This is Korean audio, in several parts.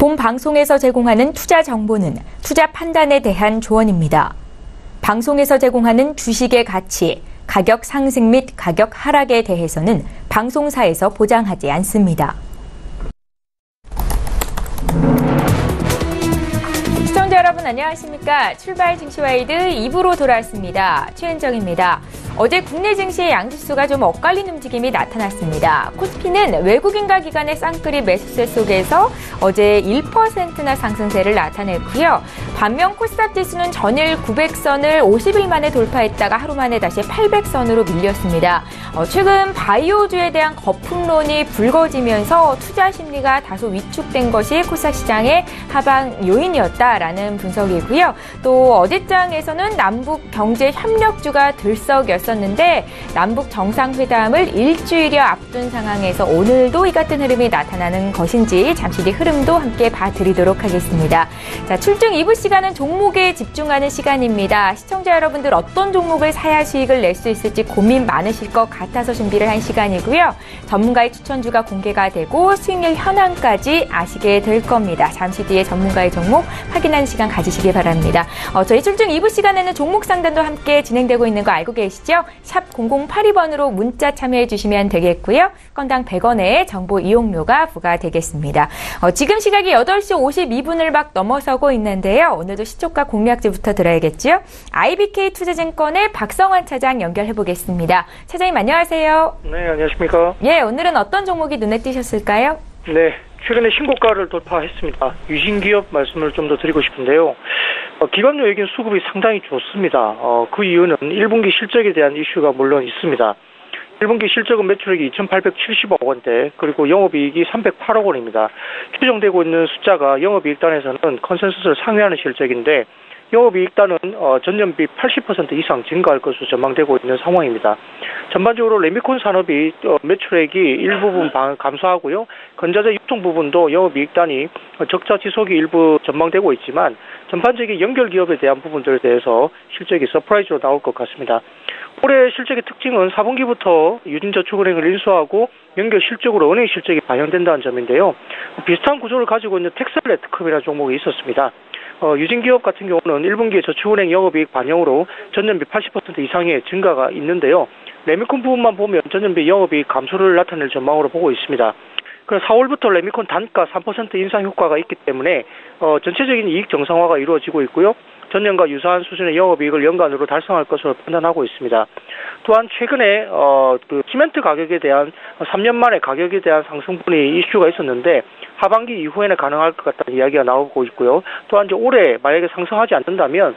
본 방송에서 제공하는 투자 정보는 투자 판단에 대한 조언입니다. 방송에서 제공하는 주식의 가치, 가격 상승 및 가격 하락에 대해서는 방송사에서 보장하지 않습니다. 시청자 여러분 안녕하십니까? 출발 증시와이드 2부로 돌아왔습니다. 최은정입니다. 어제 국내 증시의 양지수가 좀 엇갈린 움직임이 나타났습니다. 코스피는 외국인과 기관의 쌍끌이 매수세 속에서 어제 1%나 상승세를 나타냈고요. 반면 코스닥 지수는 전일 900선을 50일 만에 돌파했다가 하루 만에 다시 800선으로 밀렸습니다. 최근 바이오주에 대한 거품론이 불거지면서 투자 심리가 다소 위축된 것이 코스닥 시장의 하방 요인이었다라는 분석이고요. 또 어제장에서는 남북 경제 협력주가 들썩였었는데 남북 정상회담을 일주일여 앞둔 상황에서 오늘도 이 같은 흐름이 나타나는 것인지 잠시 뒤 흐름도 함께 봐드리도록 하겠습니다. 자, 출중 2부 시간은 종목에 집중하는 시간입니다. 시청자 여러분들 어떤 종목을 사야 수익을 낼 수 있을지 고민 많으실 것 같아서 준비를 한 시간이고요. 전문가의 추천주가 공개가 되고 수익률 현황까지 아시게 될 겁니다. 잠시 뒤에 전문가의 종목 확인하는 시간 가지시기 바랍니다. 저희 출중 2부 시간에는 종목 상담도 함께 진행되고 있는 거 알고 계시죠? 샵 0082번으로 문자 참여해 주시면 되겠고요. 건당 100원의 정보 이용료가 부과되겠습니다. 지금 시각이 8시 52분을 막 넘어서고 있는데요. 오늘도 시초가 공략지부터 들어야겠죠? IBK 투자증권의 박성환 차장 연결해 보겠습니다. 차장님 안녕하세요. 네, 안녕하십니까? 예, 오늘은 어떤 종목이 눈에 띄셨을까요? 네, 최근에 신고가를 돌파했습니다. 유신기업 말씀을 좀 더 드리고 싶은데요. 기관료 예금 수급이 상당히 좋습니다. 그 이유는 1분기 실적에 대한 이슈가 물론 있습니다. 1분기 실적은 매출액이 2,870억 원대, 그리고 영업이익이 308억 원입니다. 추정되고 있는 숫자가 영업이익단에서는 컨센서스를 상회하는 실적인데 영업이익단은 전년비 80% 이상 증가할 것으로 전망되고 있는 상황입니다. 전반적으로 레미콘 산업이 매출액이 일부분 감소하고요. 건자재 유통 부분도 영업이익단이 적자 지속이 일부 전망되고 있지만 전반적인 연결기업에 대한 부분들에 대해서 실적이 서프라이즈로 나올 것 같습니다. 올해 실적의 특징은 4분기부터 유진저축은행을 인수하고 연결 실적으로 은행 실적이 반영된다는 점인데요. 비슷한 구조를 가지고 있는 텍셀레트컵이라는 종목이 있었습니다. 유진기업 같은 경우는 1분기에 저축은행 영업이익 반영으로 전년비 80% 이상의 증가가 있는데요. 레미콘 부분만 보면 전년비 영업이익 감소를 나타낼 전망으로 보고 있습니다. 그래서 4월부터 레미콘 단가 3% 인상 효과가 있기 때문에 전체적인 이익 정상화가 이루어지고 있고요. 전년과 유사한 수준의 영업이익을 연간으로 달성할 것으로 판단하고 있습니다. 또한 최근에 시멘트 가격에 대한 3년 만에 가격에 대한 상승분이 이슈가 있었는데 하반기 이후에는 가능할 것 같다는 이야기가 나오고 있고요. 또한 이제 올해 만약에 상승하지 않는다면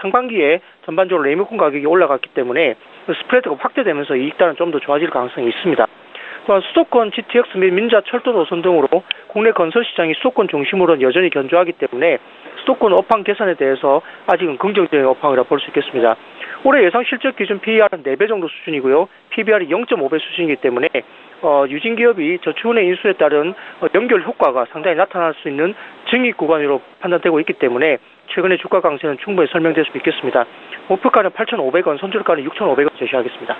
상반기에 전반적으로 레미콘 가격이 올라갔기 때문에 스프레드가 확대되면서 이익단은 좀 더 좋아질 가능성이 있습니다. 또한 수도권 GTX 및 민자 철도 노선 등으로 국내 건설 시장이 수도권 중심으로는 여전히 견조하기 때문에 수도권 업황 개선에 대해서 아직은 긍정적인 업황이라 볼 수 있겠습니다. 올해 예상 실적 기준 PER은 4배 정도 수준이고요. PBR이 0.5배 수준이기 때문에 유진기업이 저축은행 인수에 따른 연결 효과가 상당히 나타날 수 있는 증익 구간으로 판단되고 있기 때문에 최근의 주가 강세는 충분히 설명될 수 있겠습니다. 목표가는 8,500원, 손절가는 6,500원 제시하겠습니다.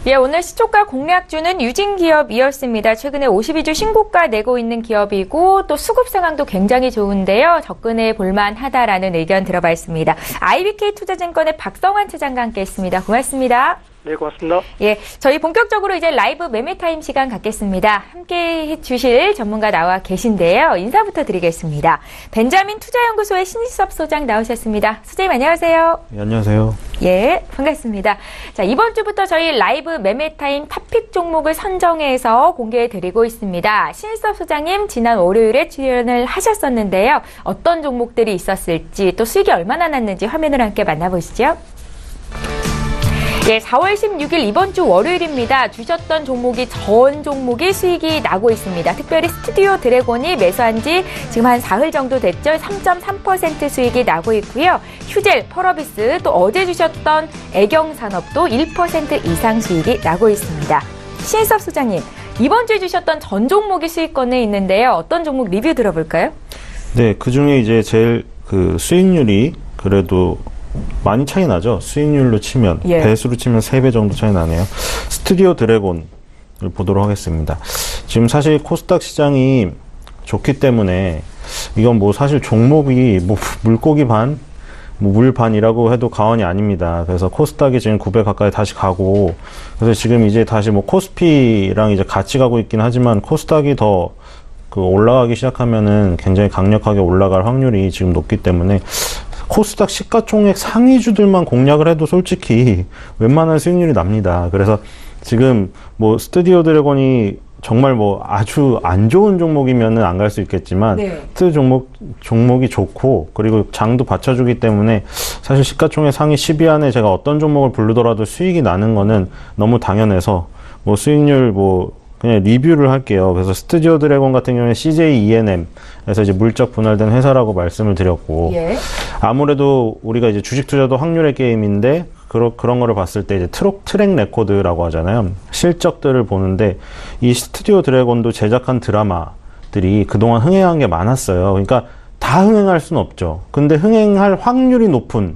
예, 오늘 시초가 공략주는 유진기업이었습니다. 최근에 52주 신고가 내고 있는 기업이고 또 수급 상황도 굉장히 좋은데요. 접근해 볼만하다라는 의견 들어봤습니다. IBK 투자증권의 박성환 차장과 함께했습니다. 고맙습니다. 네, 고맙습니다. 예, 저희 본격적으로 이제 라이브 매매타임 시간 갖겠습니다. 함께 해주실 전문가 나와 계신데요. 인사부터 드리겠습니다. 벤자민 투자연구소의 신희섭 소장 나오셨습니다. 소장님 안녕하세요. 네, 안녕하세요. 예, 반갑습니다. 자, 이번 주부터 저희 라이브 매매타임 탑픽 종목을 선정해서 공개해드리고 있습니다. 신희섭 소장님 지난 월요일에 출연을 하셨었는데요. 어떤 종목들이 있었을지 또 수익이 얼마나 났는지 화면을 함께 만나보시죠. 예, 4월 16일 이번 주 월요일입니다. 주셨던 종목이 전 종목이 수익이 나고 있습니다. 특별히 스튜디오 드래곤이 매수한 지 지금 한 사흘 정도 됐죠. 3.3% 수익이 나고 있고요. 휴젤, 펄어비스 또 어제 주셨던 애경산업도 1% 이상 수익이 나고 있습니다. 신희섭 소장님, 이번 주에 주셨던 전 종목이 수익권에 있는데요. 어떤 종목 리뷰 들어볼까요? 네, 그중에 이제 제일 수익률이 그래도 많이 차이 나죠. 수익률로 치면 배수로 치면 3배 정도 차이 나네요. 스튜디오 드래곤을 보도록 하겠습니다. 지금 사실 코스닥 시장이 좋기 때문에 이건 뭐 사실 종목이 뭐 물고기 반, 뭐 물 반이라고 해도 과언이 아닙니다. 그래서 코스닥이 지금 900 가까이 다시 가고, 그래서 지금 이제 다시 뭐 코스피랑 이제 같이 가고 있긴 하지만 코스닥이 더 그 올라가기 시작하면은 굉장히 강력하게 올라갈 확률이 지금 높기 때문에 코스닥 시가총액 상위주들만 공략을 해도 솔직히 웬만한 수익률이 납니다. 그래서 지금 뭐 스튜디오 드래곤이 정말 뭐 아주 안 좋은 종목이면은 안 갈 수 있겠지만, 네. 종목이 좋고, 그리고 장도 받쳐주기 때문에 사실 시가총액 상위 10위 안에 제가 어떤 종목을 부르더라도 수익이 나는 거는 너무 당연해서 뭐 수익률 뭐 그냥 리뷰를 할게요. 그래서 스튜디오 드래곤 같은 경우에 CJ ENM에서 이제 물적 분할된 회사라고 말씀을 드렸고, 예. 아무래도 우리가 이제 주식 투자도 확률의 게임인데 그런 거를 봤을 때 이제 트랙 레코드라고 하잖아요. 실적들을 보는데 이 스튜디오 드래곤도 제작한 드라마들이 그동안 흥행한 게 많았어요. 그러니까 다 흥행할 수는 없죠. 근데 흥행할 확률이 높은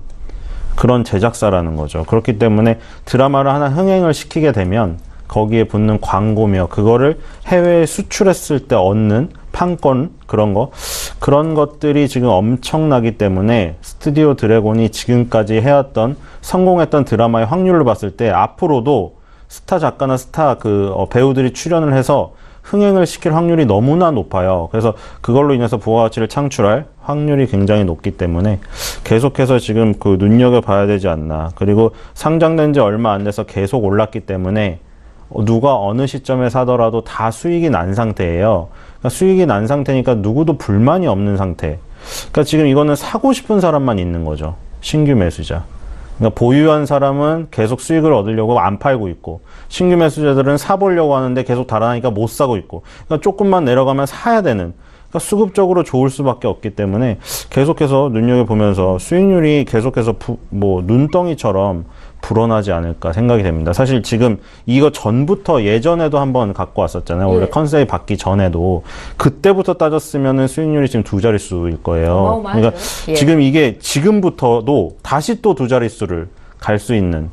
그런 제작사라는 거죠. 그렇기 때문에 드라마를 하나 흥행을 시키게 되면 거기에 붙는 광고며 그거를 해외에 수출했을 때 얻는 판권 그런 것들이 지금 엄청나기 때문에 스튜디오 드래곤이 지금까지 해왔던 성공했던 드라마의 확률로 봤을 때 앞으로도 스타 작가나 스타 배우들이 출연을 해서 흥행을 시킬 확률이 너무나 높아요. 그래서 그걸로 인해서 부가가치를 창출할 확률이 굉장히 높기 때문에 계속해서 지금 눈여겨봐야 되지 않나. 그리고 상장된 지 얼마 안 돼서 계속 올랐기 때문에 누가 어느 시점에 사더라도 다 수익이 난 상태예요. 그러니까 수익이 난 상태니까 누구도 불만이 없는 상태. 그러니까 지금 이거는 사고 싶은 사람만 있는 거죠. 신규 매수자. 그러니까 보유한 사람은 계속 수익을 얻으려고 안 팔고 있고, 신규 매수자들은 사보려고 하는데 계속 달아나니까 못 사고 있고, 그러니까 조금만 내려가면 사야 되는, 그러니까 수급적으로 좋을 수밖에 없기 때문에 계속해서 눈여겨보면서 수익률이 계속해서 눈덩이처럼 불어나지 않을까 생각이 됩니다. 사실 지금 이거 전부터 예전에도 한번 갖고 왔었잖아요. 원래 컨셉이 바뀌기 전에도. 그때부터 따졌으면은 수익률이 지금 두 자릿수일 거예요. 그러니까 지금 이게 지금부터도 다시 또 두 자릿수를 갈 수 있는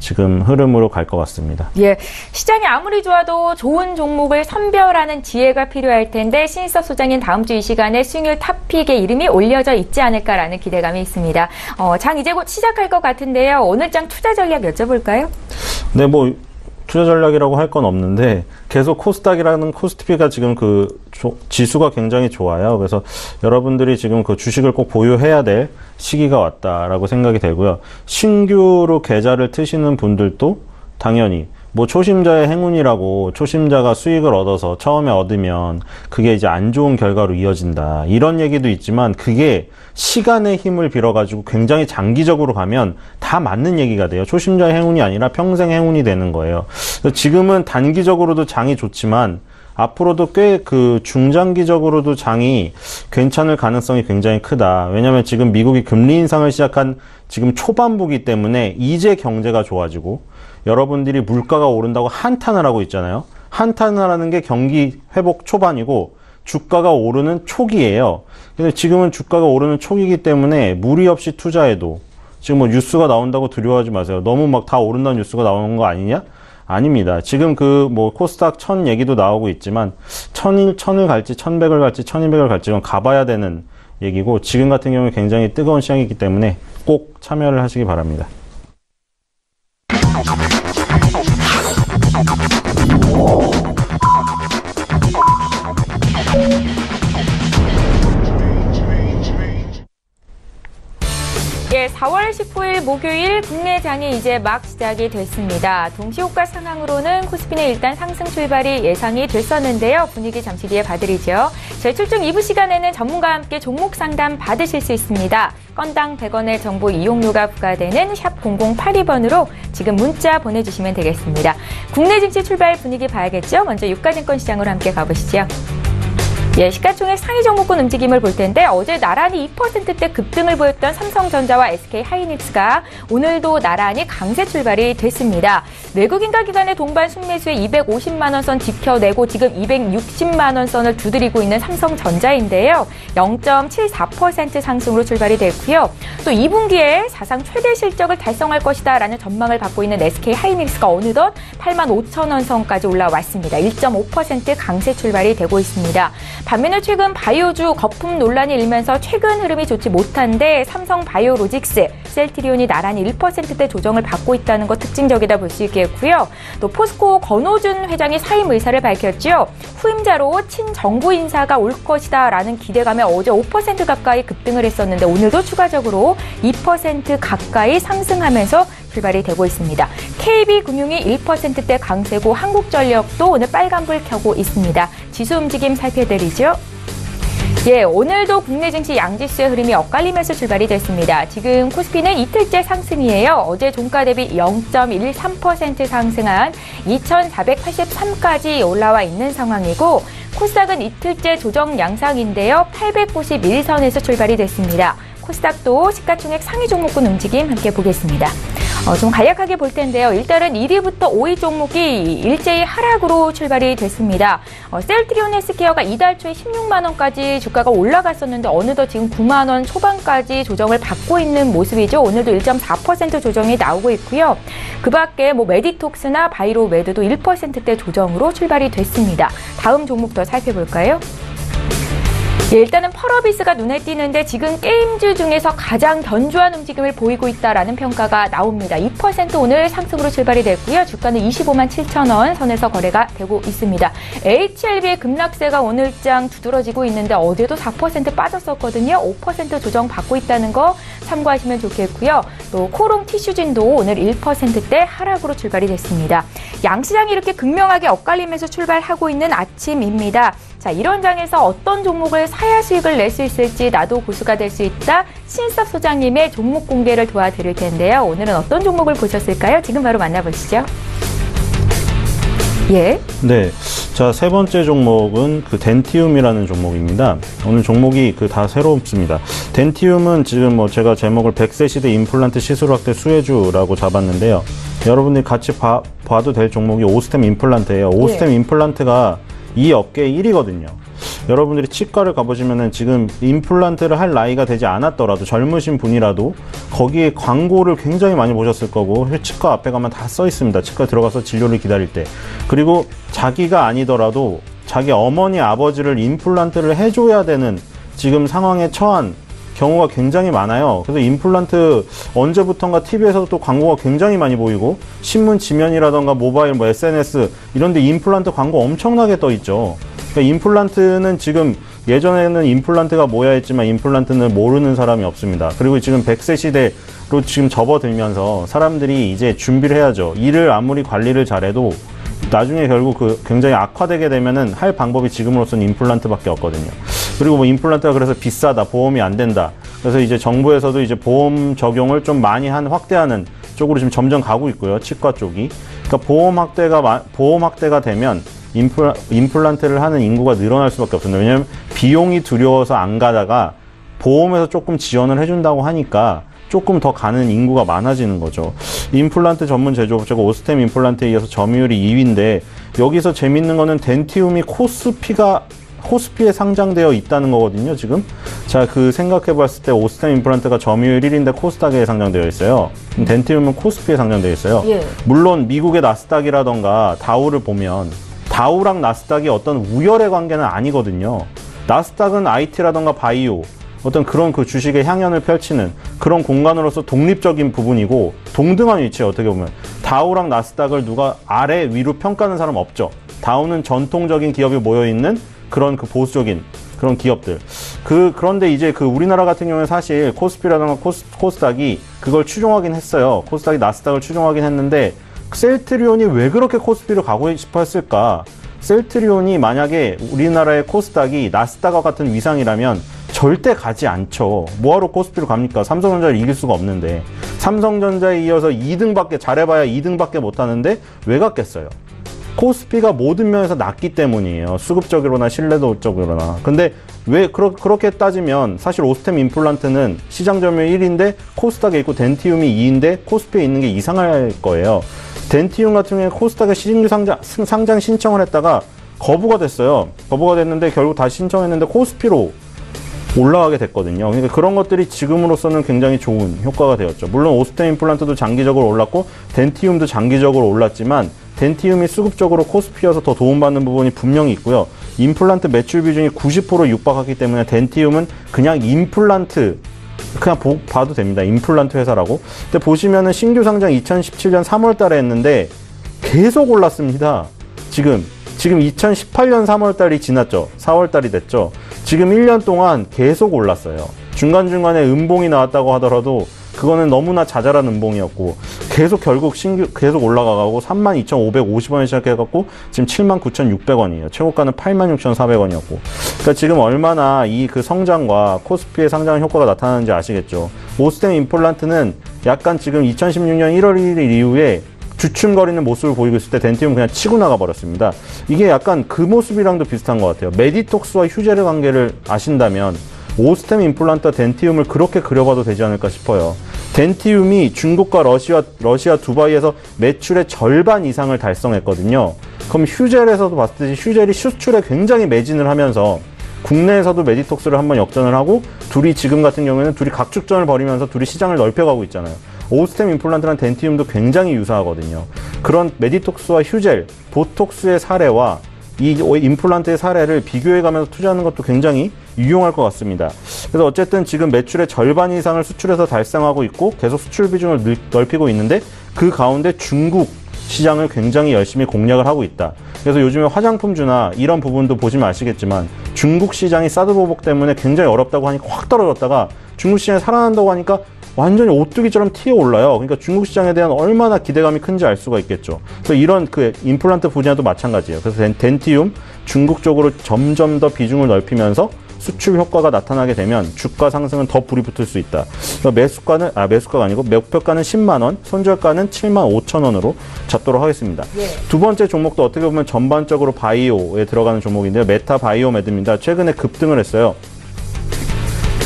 지금 흐름으로 갈 것 같습니다. 예, 시장이 아무리 좋아도 좋은 종목을 선별하는 지혜가 필요할 텐데 신일섭 소장님 다음 주 이 시간에 수익률 탑픽에 이름이 올려져 있지 않을까라는 기대감이 있습니다. 장 이제 곧 시작할 것 같은데요. 오늘 장 투자 전략 여쭤볼까요? 네, 투자 전략이라고 할 건 없는데 계속 코스닥이라는 코스피가 지금 지수가 굉장히 좋아요. 그래서 여러분들이 지금 주식을 꼭 보유해야 될 시기가 왔다라고 생각이 되고요. 신규로 계좌를 트시는 분들도 당연히 초심자의 행운이라고 초심자가 수익을 얻어서 처음에 얻으면 그게 이제 안 좋은 결과로 이어진다. 이런 얘기도 있지만 그게 시간의 힘을 빌어가지고 굉장히 장기적으로 가면 다 맞는 얘기가 돼요. 초심자의 행운이 아니라 평생 행운이 되는 거예요. 지금은 단기적으로도 장이 좋지만 앞으로도 꽤 중장기적으로도 장이 괜찮을 가능성이 굉장히 크다. 왜냐면 지금 미국이 금리 인상을 시작한 지금 초반부기 때문에 이제 경제가 좋아지고 여러분들이 물가가 오른다고 한탄을 하고 있잖아요. 한탄을 하는 게 경기 회복 초반이고 주가가 오르는 초기예요. 근데 지금은 주가가 오르는 초기이기 때문에 무리 없이 투자해도 지금 뉴스가 나온다고 두려워하지 마세요. 너무 다 오른다는 뉴스가 나오는 거 아니냐? 아닙니다. 지금 코스닥 1000 얘기도 나오고 있지만 1000을 갈지 1100을 갈지 1200을 갈지 건 가봐야 되는 얘기고, 지금 같은 경우에 굉장히 뜨거운 시장이기 때문에 꼭 참여를 하시기 바랍니다. 예, 4월 19일 목요일 국내 장이 이제 막 시작이 됐습니다. 동시효과 상황으로는 코스피는 일단 상승 출발이 예상이 됐었는데요. 분위기 잠시 뒤에 봐드리죠. 저희 출중 2부 시간에는 전문가와 함께 종목 상담 받으실 수 있습니다. 건당 100원의 정보 이용료가 부과되는 샵 0082번으로 지금 문자 보내주시면 되겠습니다. 국내 증시 출발 분위기 봐야겠죠? 먼저 유가증권 시장으로 함께 가보시죠. 예, 시가총액 상위 종목군 움직임을 볼 텐데 어제 나란히 2%대 급등을 보였던 삼성전자와 SK하이닉스가 오늘도 나란히 강세 출발이 됐습니다. 외국인과 기관의 동반 순매수에 250만 원 선 지켜내고 지금 260만 원 선을 두드리고 있는 삼성전자인데요. 0.74% 상승으로 출발이 됐고요. 또 2분기에 사상 최대 실적을 달성할 것이다라는 전망을 받고 있는 SK하이닉스가 어느덧 8만 5천 원 선까지 올라왔습니다. 1.5% 강세 출발이 되고 있습니다. 반면에 최근 바이오주 거품 논란이 일면서 최근 흐름이 좋지 못한데 삼성바이오로직스, 셀트리온이 나란히 1%대 조정을 받고 있다는 것 특징적이다 볼 수 있겠고요. 또 포스코 권오준 회장이 사임 의사를 밝혔죠. 후임자로 친정부 인사가 올 것이다 라는 기대감에 어제 5% 가까이 급등을 했었는데 오늘도 추가적으로 2% 가까이 상승하면서 출발이 되고 있습니다. KB금융이 1%대 강세고 한국전력도 오늘 빨간불 켜고 있습니다. 지수 움직임 살펴드리죠. 예, 오늘도 국내 증시 양지수의 흐름이 엇갈리면서 출발이 됐습니다. 지금 코스피는 이틀째 상승이에요. 어제 종가 대비 0.13% 상승한 2,483까지 올라와 있는 상황이고 코스닥은 이틀째 조정 양상인데요. 891선에서 출발이 됐습니다. 코스닥도 시가총액 상위 종목군 움직임 함께 보겠습니다. 좀 간략하게 볼 텐데요. 일단은 1위부터 5위 종목이 일제히 하락으로 출발이 됐습니다. 셀트리온 헬스케어가 이달 초에 16만 원까지 주가가 올라갔었는데 어느덧 지금 9만 원 초반까지 조정을 받고 있는 모습이죠. 오늘도 1.4% 조정이 나오고 있고요. 그 밖에 메디톡스나 바이로메드도 1%대 조정으로 출발이 됐습니다. 다음 종목 더 살펴볼까요? 예, 일단은 펄어비스가 눈에 띄는데 지금 게임주 중에서 가장 견조한 움직임을 보이고 있다라는 평가가 나옵니다. 2% 오늘 상승으로 출발이 됐고요. 주가는 25만 7천 원 선에서 거래가 되고 있습니다. HLB의 급락세가 오늘장 두드러지고 있는데 어제도 4% 빠졌었거든요. 5% 조정 받고 있다는 거 참고하시면 좋겠고요. 또 코롱 티슈진도 오늘 1%대 하락으로 출발이 됐습니다. 양시장이 이렇게 극명하게 엇갈리면서 출발하고 있는 아침입니다. 자, 이런 장에서 어떤 종목을 사야 수익을 낼 수 있을지 나도 고수가 될 수 있다. 신섭 소장님의 종목 공개를 도와드릴 텐데요. 오늘은 어떤 종목을 보셨을까요? 지금 바로 만나보시죠. 예. 네. 자, 세 번째 종목은 덴티움이라는 종목입니다. 오늘 종목이 다 새롭습니다. 덴티움은 지금 제가 제목을 100세 시대 임플란트 시술 확대 수혜주라고 잡았는데요. 여러분들이 같이 봐도 될 종목이 오스템 임플란트예요. 오스템 임플란트가 이 업계의 1위거든요. 여러분들이 치과를 가보시면은 지금 임플란트를 할 나이가 되지 않았더라도 젊으신 분이라도 거기에 광고를 굉장히 많이 보셨을 거고 치과 앞에 가면 다 써 있습니다. 치과 들어가서 진료를 기다릴 때. 그리고 자기가 아니더라도 자기 어머니 아버지를 임플란트를 해줘야 되는 지금 상황에 처한 경우가 굉장히 많아요. 그래서 임플란트 언제부턴가 TV에서도 또 광고가 굉장히 많이 보이고 신문 지면이라던가 모바일 SNS 이런 데 임플란트 광고 엄청나게 떠 있죠. 그러니까 임플란트는 지금 예전에는 임플란트가 뭐야 했지만 임플란트는 모르는 사람이 없습니다. 그리고 지금 100세 시대로 지금 접어들면서 사람들이 이제 준비를 해야죠. 이를 아무리 관리를 잘해도 나중에 결국 굉장히 악화되게 되면은 할 방법이 지금으로서는 임플란트밖에 없거든요. 그리고 임플란트가 그래서 비싸다, 보험이 안 된다. 그래서 이제 정부에서도 이제 보험 적용을 좀 많이 확대하는 쪽으로 지금 점점 가고 있고요. 치과 쪽이. 그러니까 보험 확대가 되면 임플란트를 하는 인구가 늘어날 수밖에 없습니다. 왜냐하면 비용이 두려워서 안 가다가 보험에서 조금 지원을 해준다고 하니까 조금 더 가는 인구가 많아지는 거죠. 임플란트 전문 제조업체가 오스템 임플란트에 이어서 점유율이 2위인데 여기서 재밌는 거는 덴티움이 코스피에 상장되어 있다는 거거든요, 지금. 자, 생각해 봤을 때 오스템 임플란트가 점유율 1위인데 코스닥에 상장되어 있어요. 덴티움은 코스피에 상장되어 있어요. 예. 물론 미국의 나스닥이라던가 다우를 보면 다우랑 나스닥이 어떤 우열의 관계는 아니거든요. 나스닥은 IT라던가 바이오, 어떤 그런 주식의 향연을 펼치는 그런 공간으로서 독립적인 부분이고 동등한 위치에 어떻게 보면 다우랑 나스닥을 누가 아래 위로 평가하는 사람 없죠. 다우는 전통적인 기업이 모여있는 그런 보수적인 그런 기업들. 그런데 이제 우리나라 같은 경우는 사실 코스피라던가 코스닥이 그걸 추종하긴 했어요. 코스닥이 나스닥을 추종하긴 했는데 셀트리온이 왜 그렇게 코스피를 가고 싶어 했을까? 셀트리온이 만약에 우리나라의 코스닥이 나스닥과 같은 위상이라면 절대 가지 않죠. 뭐하러 코스피로 갑니까? 삼성전자를 이길 수가 없는데. 삼성전자에 이어서 2등밖에 잘해봐야 2등밖에 못하는데 왜 갔겠어요? 코스피가 모든 면에서 낮기 때문이에요. 수급적으로나 신뢰도적으로나. 근데 왜 그렇게 따지면 사실 오스템 임플란트는 시장 점유율 1인데 코스닥에 있고 덴티움이 2인데 코스피에 있는 게 이상할 거예요. 덴티움 같은 경우에 코스닥에 신규 상장 신청을 했다가 거부가 됐어요. 거부가 됐는데 결국 다시 신청했는데 코스피로 올라가게 됐거든요. 그러니까 그런 것들이 지금으로서는 굉장히 좋은 효과가 되었죠. 물론 오스템 임플란트도 장기적으로 올랐고 덴티움도 장기적으로 올랐지만 덴티움이 수급적으로 코스피여서 더 도움받는 부분이 분명히 있고요. 임플란트 매출 비중이 90% 육박하기 때문에 덴티움은 그냥 임플란트 그냥 봐도 됩니다. 임플란트 회사라고. 근데 보시면은 신규 상장 2017년 3월 달에 했는데 계속 올랐습니다. 지금 2018년 3월 달이 지났죠. 4월 달이 됐죠. 지금 1년 동안 계속 올랐어요. 중간중간에 음봉이 나왔다고 하더라도 그거는 너무나 자잘한 음봉이었고 계속 결국 계속 올라가고 32,550원에 시작해갖고 지금 79,600원이에요. 최고가는 86,400원이었고. 그러니까 지금 얼마나 이 그 성장과 코스피의 상장 효과가 나타나는지 아시겠죠. 오스템 임플란트는 약간 지금 2016년 1월 1일 이후에 주춤거리는 모습을 보이고 있을 때 덴티움 그냥 치고 나가 버렸습니다. 이게 약간 그 모습이랑도 비슷한 것 같아요. 메디톡스와 휴젤의 관계를 아신다면 오스템 임플란트와 덴티움을 그렇게 그려봐도 되지 않을까 싶어요. 덴티움이 중국과 러시아 두바이에서 매출의 절반 이상을 달성했거든요. 그럼 휴젤에서도 봤듯이 휴젤이 수출에 굉장히 매진을 하면서 국내에서도 메디톡스를 한번 역전을 하고 둘이 지금 같은 경우에는 둘이 각축전을 벌이면서 둘이 시장을 넓혀가고 있잖아요. 오스템 임플란트랑 덴티움도 굉장히 유사하거든요. 그런 메디톡스와 휴젤, 보톡스의 사례와 이 임플란트의 사례를 비교해가면서 투자하는 것도 굉장히 유용할 것 같습니다. 그래서 어쨌든 지금 매출의 절반 이상을 수출해서 달성하고 있고 계속 수출 비중을 넓히고 있는데 그 가운데 중국 시장을 굉장히 열심히 공략을 하고 있다. 그래서 요즘에 화장품주나 이런 부분도 보시면 아시겠지만 중국 시장이 사드 보복 때문에 굉장히 어렵다고 하니까 확 떨어졌다가 중국 시장이 살아난다고 하니까 완전히 오뚜기처럼 튀어올라요. 그러니까 중국 시장에 대한 얼마나 기대감이 큰지 알 수가 있겠죠. 그래서 이런 그 임플란트 분야도 마찬가지예요. 그래서 덴티움 중국 쪽으로 점점 더 비중을 넓히면서 수출 효과가 나타나게 되면 주가 상승은 더 불이 붙을 수 있다. 매수가가 아니고 목표가는 10만 원, 손절가는 7만 5천 원으로 잡도록 하겠습니다. 예. 두 번째 종목도 어떻게 보면 전반적으로 바이오에 들어가는 종목인데요. 메타 바이오메드입니다. 최근에 급등을 했어요.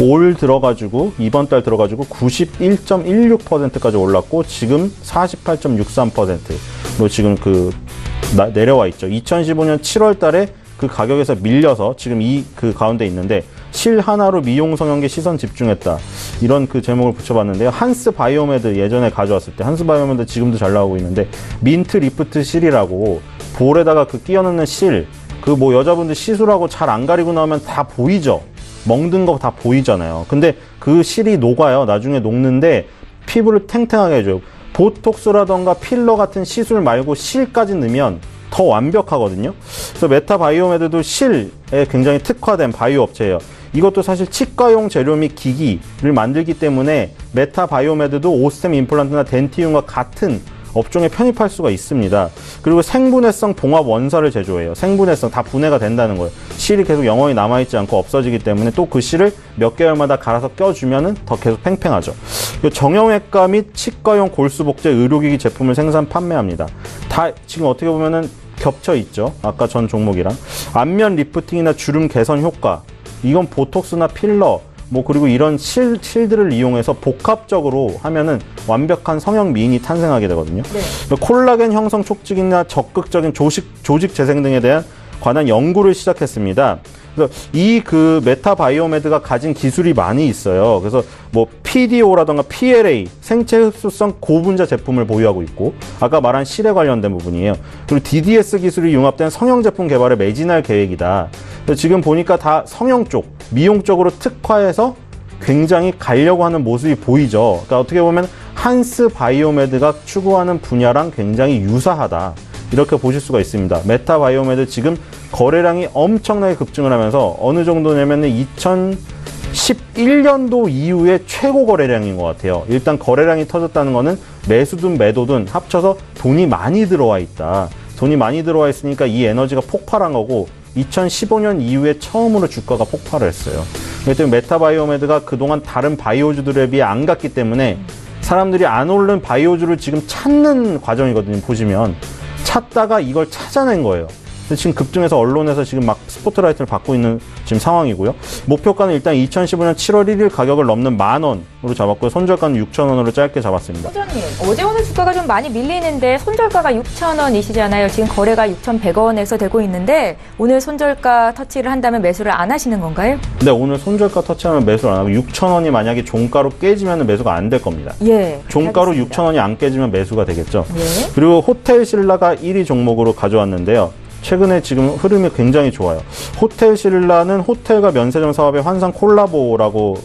올 들어가지고 이번 달 들어가지고 91.16%까지 올랐고 지금 48.63%로 지금 내려와 있죠. 2015년 7월 달에 그 가격에서 밀려서 지금 그 가운데 있는데 실 하나로 미용 성형계 시선 집중했다. 이런 그 제목을 붙여봤는데요. 한스 바이오메드 예전에 가져왔을 때 한스 바이오메드 지금도 잘 나오고 있는데 민트 리프트 실이라고 볼에다가 그 끼워 넣는 실 여자분들 시술하고 잘 안 가리고 나오면 다 보이죠. 멍든 거 다 보이잖아요. 근데 그 실이 녹아요. 나중에 녹는데 피부를 탱탱하게 해줘요. 보톡스라던가 필러 같은 시술 말고 실까지 넣으면 더 완벽하거든요. 그래서 메타 바이오메드도 실에 굉장히 특화된 바이오 업체예요. 이것도 사실 치과용 재료 및 기기를 만들기 때문에 메타 바이오메드도 오스템 임플란트나 덴티움과 같은 업종에 편입할 수가 있습니다. 그리고 생분해성 봉합 원사를 제조해요. 생분해성 다 분해가 된다는 거예요. 실이 계속 영원히 남아있지 않고 없어지기 때문에 또 그 실을 몇 개월마다 갈아서 껴주면은 더 계속 팽팽하죠. 정형외과 및 치과용 골수복제 의료기기 제품을 생산 판매합니다. 다 지금 어떻게 보면은 겹쳐 있죠. 아까 전 종목이랑 안면 리프팅이나 주름 개선 효과. 이건 보톡스나 필러. 그리고 이런 실들을 이용해서 복합적으로 하면은 완벽한 성형 미인이 탄생하게 되거든요. 네. 콜라겐 형성 촉진이나 적극적인 조직 재생 등에 대한 관한 연구를 시작했습니다. 그래서 이 메타 바이오메드가 가진 기술이 많이 있어요. 그래서 PDO라던가 PLA 생체 흡수성 고분자 제품을 보유하고 있고 아까 말한 실에 관련된 부분이에요. 그리고 DDS 기술이 융합된 성형 제품 개발에 매진할 계획이다. 그래서 지금 보니까 다 성형 쪽, 미용 쪽으로 특화해서 굉장히 가려고 하는 모습이 보이죠. 그러니까 어떻게 보면 한스 바이오메드가 추구하는 분야랑 굉장히 유사하다. 이렇게 보실 수가 있습니다. 메타 바이오메드 지금 거래량이 엄청나게 급증을 하면서 어느 정도냐면 2011년도 이후에 최고 거래량인 것 같아요. 일단 거래량이 터졌다는 거는 매수든 매도든 합쳐서 돈이 많이 들어와 있다. 돈이 많이 들어와 있으니까 이 에너지가 폭발한 거고 2015년 이후에 처음으로 주가가 폭발을 했어요. 그렇기 때문에 메타 바이오메드가 그동안 다른 바이오주들에 비해 안 갔기 때문에 사람들이 안 오른 바이오주를 지금 찾는 과정이거든요. 보시면 찾다가 이걸 찾아낸 거예요. 지금 급등해서 언론에서 지금 막 스포트라이트를 받고 있는 지금 상황이고요. 목표가는 일단 2015년 7월 1일 가격을 넘는 10,000원으로 잡았고요. 손절가는 6,000원으로 짧게 잡았습니다. 소장님, 어제 오늘 주가가 좀 많이 밀리는데 손절가가 6,000원이시잖아요. 지금 거래가 6,100원에서 되고 있는데 오늘 손절가 터치를 한다면 매수를 안 하시는 건가요? 네, 오늘 손절가 터치하면 매수를 안 하고 6,000원이 만약에 종가로 깨지면 매수가 안 될 겁니다. 예. 종가로 알겠습니다. 6,000원이 안 깨지면 매수가 되겠죠. 예. 그리고 호텔 신라가 1위 종목으로 가져왔는데요. 최근에 지금 흐름이 굉장히 좋아요. 호텔 신라는 호텔과 면세점 사업의 환상 콜라보라고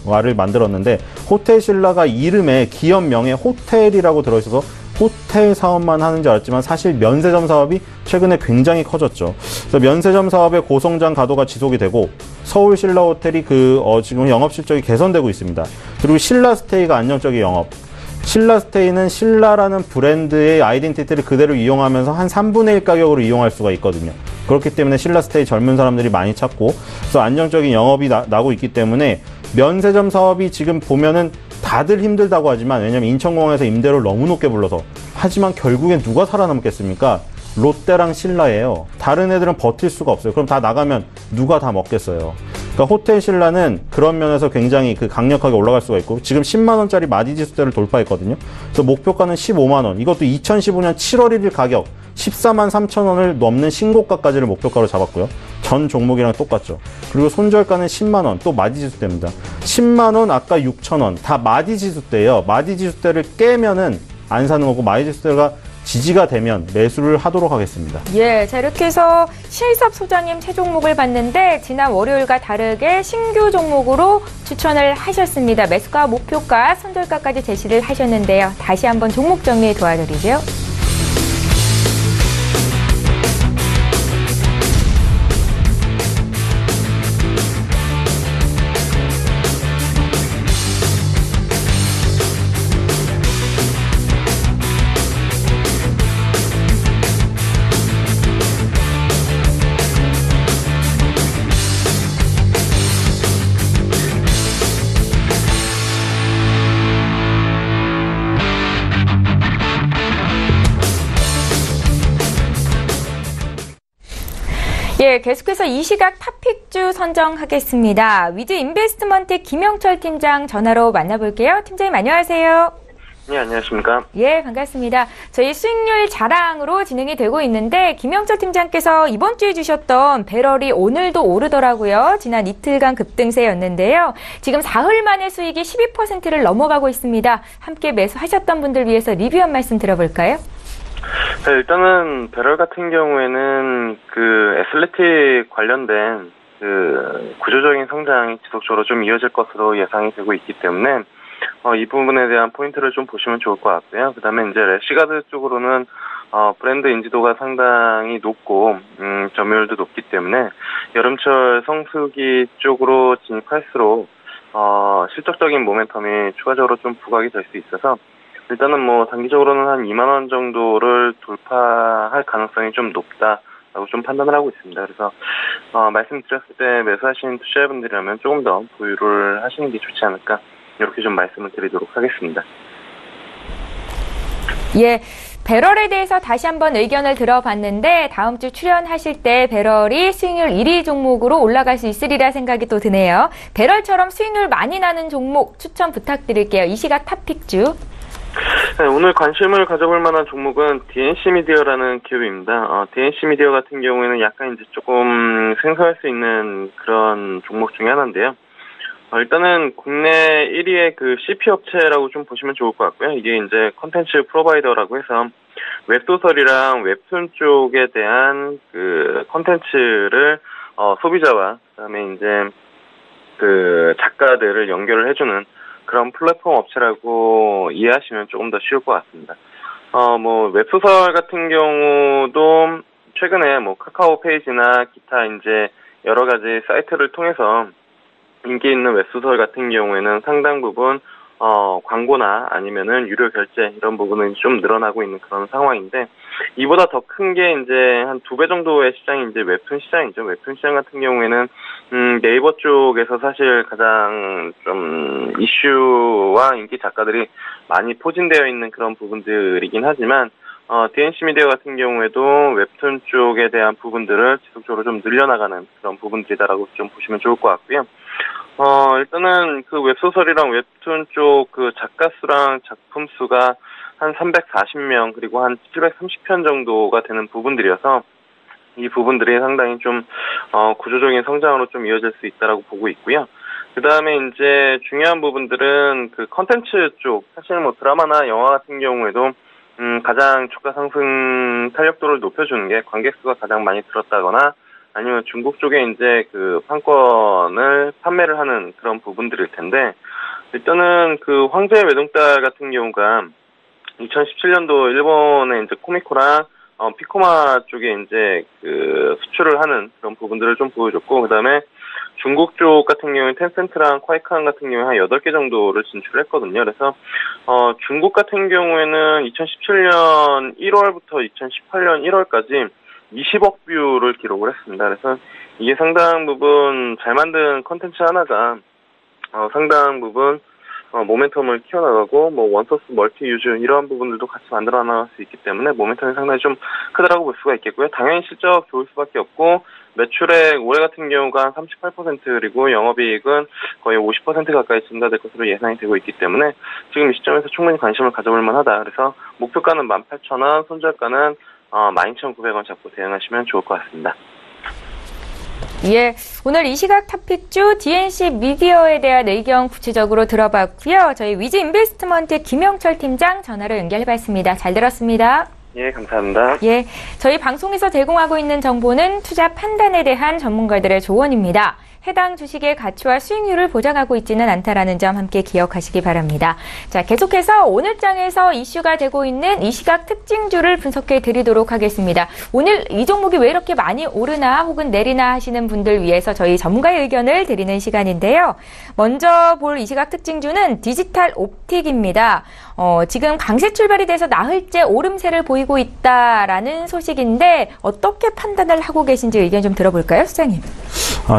말을 만들었는데, 호텔 신라가 이름에 기업명에 호텔이라고 들어있어서 호텔 사업만 하는 줄 알았지만 사실 면세점 사업이 최근에 굉장히 커졌죠. 그래서 면세점 사업의 고성장 가도가 지속이 되고 서울 신라 호텔이 지금 영업 실적이 개선되고 있습니다. 그리고 신라 스테이가 안정적인 영업. 신라 스테이는 신라라는 브랜드의 아이덴티티를 그대로 이용하면서 한 3분의 1 가격으로 이용할 수가 있거든요. 그렇기 때문에 신라 스테이 젊은 사람들이 많이 찾고, 그래서 안정적인 영업이 나고 있기 때문에 면세점 사업이 지금 보면은 다들 힘들다고 하지만, 왜냐면 인천공항에서 임대료를 너무 높게 불러서, 하지만 결국엔 누가 살아남겠습니까? 롯데랑 신라예요. 다른 애들은 버틸 수가 없어요. 그럼 다 나가면 누가 다 먹겠어요. 그러니까 호텔 신라는 그런 면에서 굉장히 강력하게 올라갈 수가 있고, 지금 10만 원짜리 마디지수대를 돌파했거든요. 그래서 목표가는 15만 원. 이것도 2015년 7월 1일 가격 14만 3천 원을 넘는 신고가까지를 목표가로 잡았고요. 전 종목이랑 똑같죠. 그리고 손절가는 10만 원, 또 마디지수대입니다. 10만 원, 아까 6천 원, 다 마디지수대예요. 마디지수대를 깨면은 안 사는 거고, 마디지수대가 지지가 되면 매수를 하도록 하겠습니다. 예, 자 이렇게 해서 실섭 소장님 세 종목을 봤는데 지난 월요일과 다르게 신규 종목으로 추천을 하셨습니다. 매수가, 목표가, 손절가까지 제시를 하셨는데요. 다시 한번 종목 정리 도와드리죠. 예, 계속해서 이 시각 탑픽주 선정하겠습니다. 위즈 인베스트먼트 김영철 팀장 전화로 만나볼게요. 팀장님 안녕하세요. 네, 안녕하십니까. 예, 반갑습니다. 저희 수익률 자랑으로 진행이 되고 있는데 김영철 팀장께서 이번 주에 주셨던 배럴이 오늘도 오르더라고요. 지난 이틀간 급등세였는데요. 지금 사흘 만에 수익이 12%를 넘어가고 있습니다. 함께 매수하셨던 분들 위해서 리뷰 한 말씀 들어볼까요? 네, 일단은 배럴 같은 경우에는 애슬레틱 관련된 구조적인 성장이 지속적으로 좀 이어질 것으로 예상이 되고 있기 때문에 이 부분에 대한 포인트를 좀 보시면 좋을 것 같고요. 그 다음에 이제 래시가드 쪽으로는 브랜드 인지도가 상당히 높고 점유율도 높기 때문에 여름철 성수기 쪽으로 진입할수록 실적적인 모멘텀이 추가적으로 좀 부각이 될 수 있어서 일단은 단기적으로는 한 2만 원 정도를 돌파할 가능성이 좀 높다라고 좀 판단을 하고 있습니다. 그래서 말씀드렸을 때 매수하신 투자자분들이라면 조금 더 보유를 하시는 게 좋지 않을까, 이렇게 좀 말씀을 드리도록 하겠습니다. 예, 배럴에 대해서 다시 한번 의견을 들어봤는데 다음 주 출연하실 때 배럴이 수익률 1위 종목으로 올라갈 수 있으리라 생각이 또 드네요. 배럴처럼 수익률 많이 나는 종목 추천 부탁드릴게요. 이 시각 탑픽주. 네, 오늘 관심을 가져볼 만한 종목은 DNC 미디어라는 기업입니다. DNC 미디어 같은 경우에는 약간 이제 조금 생소할 수 있는 그런 종목 중에 하나인데요. 일단은 국내 1위의 CP 업체라고 좀 보시면 좋을 것 같고요. 이게 이제 컨텐츠 프로바이더라고 해서 웹소설이랑 웹툰 쪽에 대한 컨텐츠를 소비자와 그다음에 이제 작가들을 연결을 해주는 그런 플랫폼 업체라고 이해하시면 조금 더 쉬울 것 같습니다. 웹소설 같은 경우도 최근에 카카오 페이지나 기타 이제 여러 가지 사이트를 통해서 인기 있는 웹소설 같은 경우에는 상당 부분 광고나 아니면은 유료 결제 이런 부분은 좀 늘어나고 있는 그런 상황인데, 이보다 더 큰 게 이제 한 2배 정도의 시장이 이제 웹툰 시장이죠. 웹툰 시장 같은 경우에는 네이버 쪽에서 사실 가장 좀 이슈와 인기 작가들이 많이 포진되어 있는 그런 부분들이긴 하지만 DNC 미디어 같은 경우에도 웹툰 쪽에 대한 부분들을 지속적으로 좀 늘려나가는 그런 부분들이다라고 좀 보시면 좋을 것 같고요. 일단은 그 웹소설이랑 웹툰 쪽 그 작가 수랑 작품 수가 한 340명 그리고 한 730편 정도가 되는 부분들이어서 이 부분들이 상당히 좀 구조적인 성장으로 좀 이어질 수 있다라고 보고 있고요. 그 다음에 이제 중요한 부분들은 그 컨텐츠 쪽, 사실 뭐 드라마나 영화 같은 경우에도 가장 주가 상승 탄력도를 높여주는 게 관객수가 가장 많이 들었다거나 아니면 중국 쪽에 이제 그 판권을 판매를 하는 그런 부분들일 텐데, 일단은 그 황제의 외동딸 같은 경우가 2017년도 일본의 이제 코미코랑 피코마 쪽에 이제 그 수출을 하는 그런 부분들을 좀 보여줬고, 그 다음에 중국 쪽 같은 경우에 텐센트랑 콰이칸 같은 경우에 한 8개 정도를 진출했거든요. 그래서 중국 같은 경우에는 2017년 1월부터 2018년 1월까지 20억 뷰를 기록을 했습니다. 그래서 이게 상당 부분 잘 만든 컨텐츠 하나가 상당 부분 모멘텀을 키워나가고 뭐 원소스 멀티 유즈 이러한 부분들도 같이 만들어 나갈 수 있기 때문에 모멘텀이 상당히 좀 크다라고 볼 수가 있겠고요. 당연히 실적 좋을 수밖에 없고, 매출액 올해 같은 경우가 38% 그리고 영업이익은 거의 50% 가까이 증가될 것으로 예상이 되고 있기 때문에 지금 이 시점에서 충분히 관심을 가져볼 만하다. 그래서 목표가는 18,000원, 손절가는 12,900원 잡고 대응하시면 좋을 것 같습니다. 예, 오늘 이 시각 탑픽주 DNC 미디어에 대한 의견 구체적으로 들어봤고요. 저희 위즈 인베스트먼트 김영철 팀장 전화로 연결해봤습니다. 잘 들었습니다. 예, 감사합니다. 예, 저희 방송에서 제공하고 있는 정보는 투자 판단에 대한 전문가들의 조언입니다. 해당 주식의 가치와 수익률을 보장하고 있지는 않다라는 점 함께 기억하시기 바랍니다. 자, 계속해서 오늘 장에서 이슈가 되고 있는 이 시각 특징주를 분석해 드리도록 하겠습니다. 오늘 이 종목이 왜 이렇게 많이 오르나 혹은 내리나 하시는 분들 위해서 저희 전문가의 의견을 드리는 시간인데요. 먼저 볼 이 시각 특징주는 디지털 옵틱입니다. 지금 강세 출발이 돼서 나흘째 오름세를 보이고 있다라는 소식인데 어떻게 판단을 하고 계신지 의견 좀 들어볼까요, 수장님?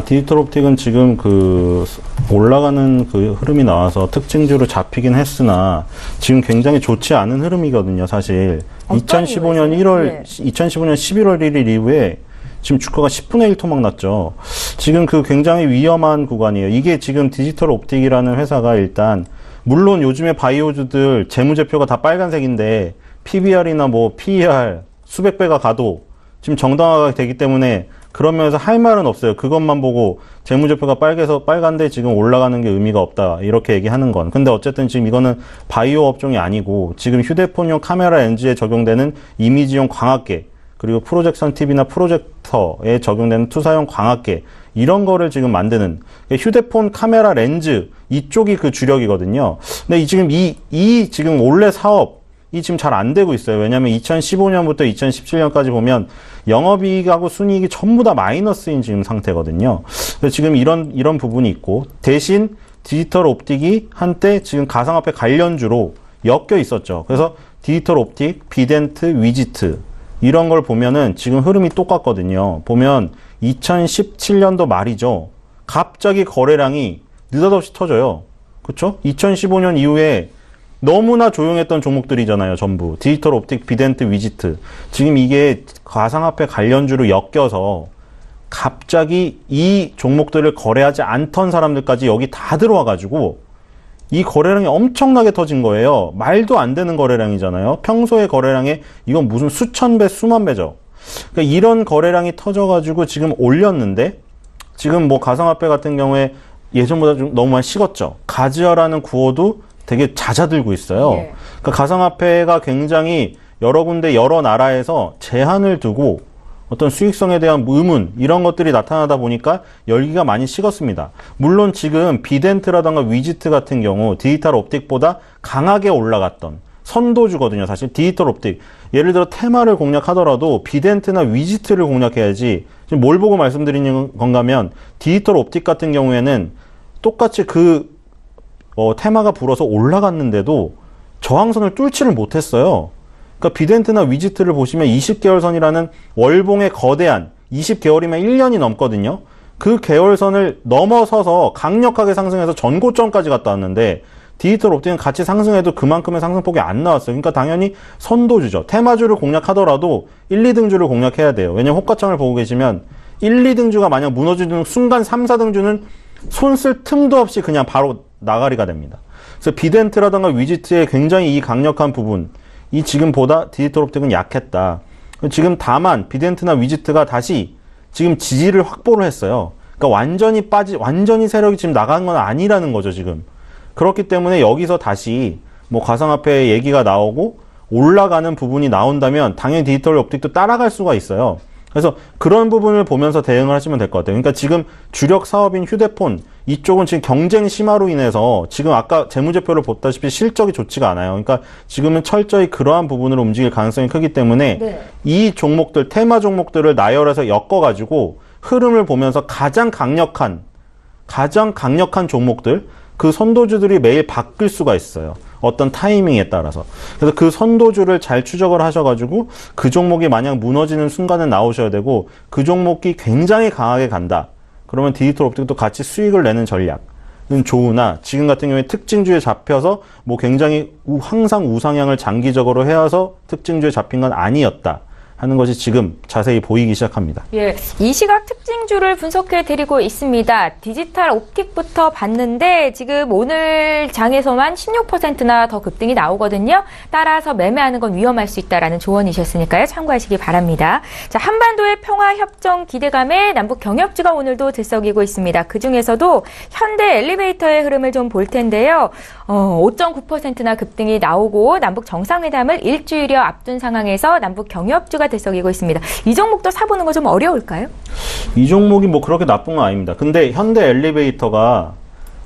디지털 옵틱은 지금 그 올라가는 그 흐름이 나와서 특징주로 잡히긴 했으나 지금 굉장히 좋지 않은 흐름이거든요, 사실. 2015년 11월 1일 이후에 지금 주가가 10분의 1 토막 났죠. 지금 그 굉장히 위험한 구간이에요. 이게 지금 디지털 옵틱이라는 회사가 일단 물론 요즘에 바이오주들 재무제표가 다 빨간색인데 PBR이나 뭐 PER 수백 배가 가도 지금 정당화가 되기 때문에 그러면서 할 말은 없어요. 그것만 보고 재무제표가 빨간데 지금 올라가는 게 의미가 없다. 이렇게 얘기하는 건. 근데 어쨌든 지금 이거는 바이오 업종이 아니고 지금 휴대폰용 카메라 렌즈에 적용되는 이미지용 광학계, 그리고 프로젝션 TV나 프로젝터에 적용되는 투사용 광학계, 이런 거를 지금 만드는 휴대폰 카메라 렌즈 이쪽이 그 주력이거든요. 근데 지금 지금 원래 사업이 지금 잘 안 되고 있어요. 왜냐하면 2015년부터 2017년까지 보면 영업이익하고 순이익이 전부 다 마이너스인 지금 상태거든요. 그래서 지금 이런 부분이 있고, 대신 디지털 옵틱이 한때 지금 가상화폐 관련주로 엮여 있었죠. 그래서 디지털 옵틱, 비덴트, 위지트 이런 걸 보면은 지금 흐름이 똑같거든요. 보면 2017년도 말이죠. 갑자기 거래량이 느닷없이 터져요. 그쵸? 2015년 이후에 너무나 조용했던 종목들이잖아요, 전부. 디지털 옵틱, 비덴트, 위지트. 지금 이게 가상화폐 관련주로 엮여서 갑자기 이 종목들을 거래하지 않던 사람들까지 여기 다 들어와가지고 이 거래량이 엄청나게 터진 거예요. 말도 안 되는 거래량이잖아요. 평소의 거래량에 이건 무슨 수천 배, 수만 배죠. 그러니까 이런 거래량이 터져가지고 지금 올렸는데, 지금 뭐 가상화폐 같은 경우에 예전보다 좀 너무 많이 식었죠. 가즈아라는 구호도 되게 잦아들고 있어요. 예. 그러니까 가상화폐가 굉장히 여러 군데 여러 나라에서 제한을 두고 어떤 수익성에 대한 의문 이런 것들이 나타나다 보니까 열기가 많이 식었습니다. 물론 지금 비덴트라던가 위지트 같은 경우 디지털 옵틱보다 강하게 올라갔던 선도주거든요. 사실 디지털 옵틱, 예를 들어 테마를 공략하더라도 비덴트나 위지트를 공략해야지. 지금 뭘 보고 말씀드리는 건가 하면 디지털 옵틱 같은 경우에는 똑같이 테마가 불어서 올라갔는데도 저항선을 뚫지를 못했어요. 그러니까 비덴트나 위지트를 보시면 20개월 선이라는 월봉의 거대한 20개월이면 1년이 넘거든요. 그 개월선을 넘어서서 강력하게 상승해서 전고점까지 갔다 왔는데 디지털 옵틱은 같이 상승해도 그만큼의 상승폭이 안 나왔어요. 그러니까 당연히 선도주죠. 테마주를 공략하더라도 1, 2등주를 공략해야 돼요. 왜냐면 호가창을 보고 계시면 1, 2등주가 만약 무너지는 순간 3, 4등주는 손 쓸 틈도 없이 그냥 바로 나가리가 됩니다. 그래서 비덴트라든가 위지트의 굉장히 이 강력한 부분, 이 지금보다 디지털 옵틱은 약했다. 지금 다만 비덴트나 위지트가 다시 지금 지지를 확보를 했어요. 그러니까 완전히 세력이 지금 나간 건 아니라는 거죠, 지금. 그렇기 때문에 여기서 다시 뭐 가상화폐 얘기가 나오고 올라가는 부분이 나온다면 당연히 디지털 옵틱도 따라갈 수가 있어요. 그래서 그런 부분을 보면서 대응을 하시면 될 것 같아요. 그러니까 지금 주력 사업인 휴대폰 이쪽은 지금 경쟁 심화로 인해서 지금 아까 재무제표를 보다시피 실적이 좋지가 않아요. 그러니까 지금은 철저히 그러한 부분으로 움직일 가능성이 크기 때문에 네. 이 종목들, 테마 종목들을 나열해서 엮어가지고 흐름을 보면서 가장 강력한 종목들, 그 선도주들이 매일 바뀔 수가 있어요. 어떤 타이밍에 따라서. 그래서 그 선도주를 잘 추적을 하셔가지고 그 종목이 만약 무너지는 순간에 나오셔야 되고 그 종목이 굉장히 강하게 간다. 그러면 디지털 옵틱도 같이 수익을 내는 전략은 좋으나 지금 같은 경우에 특징주에 잡혀서 뭐 굉장히 항상 우상향을 장기적으로 해와서 특징주에 잡힌 건 아니었다. 하는 것이 지금 자세히 보이기 시작합니다. 예, 이 시각 특징주를 분석해 드리고 있습니다. 디지털 옵틱부터 봤는데 지금 오늘 장에서만 16%나 더 급등이 나오거든요. 따라서 매매하는 건 위험할 수 있다라는 조언이셨으니까요. 참고하시기 바랍니다. 자, 한반도의 평화 협정 기대감에 남북 경협주가 오늘도 들썩이고 있습니다. 그중에서도 현대 엘리베이터의 흐름을 좀 볼 텐데요. 5.9%나 급등이 나오고 남북 정상회담을 일주일여 앞둔 상황에서 남북 경협주가 들썩이고 있습니다. 이 종목도 사보는 거 좀 어려울까요? 이 종목이 뭐 그렇게 나쁜 건 아닙니다. 근데 현대 엘리베이터가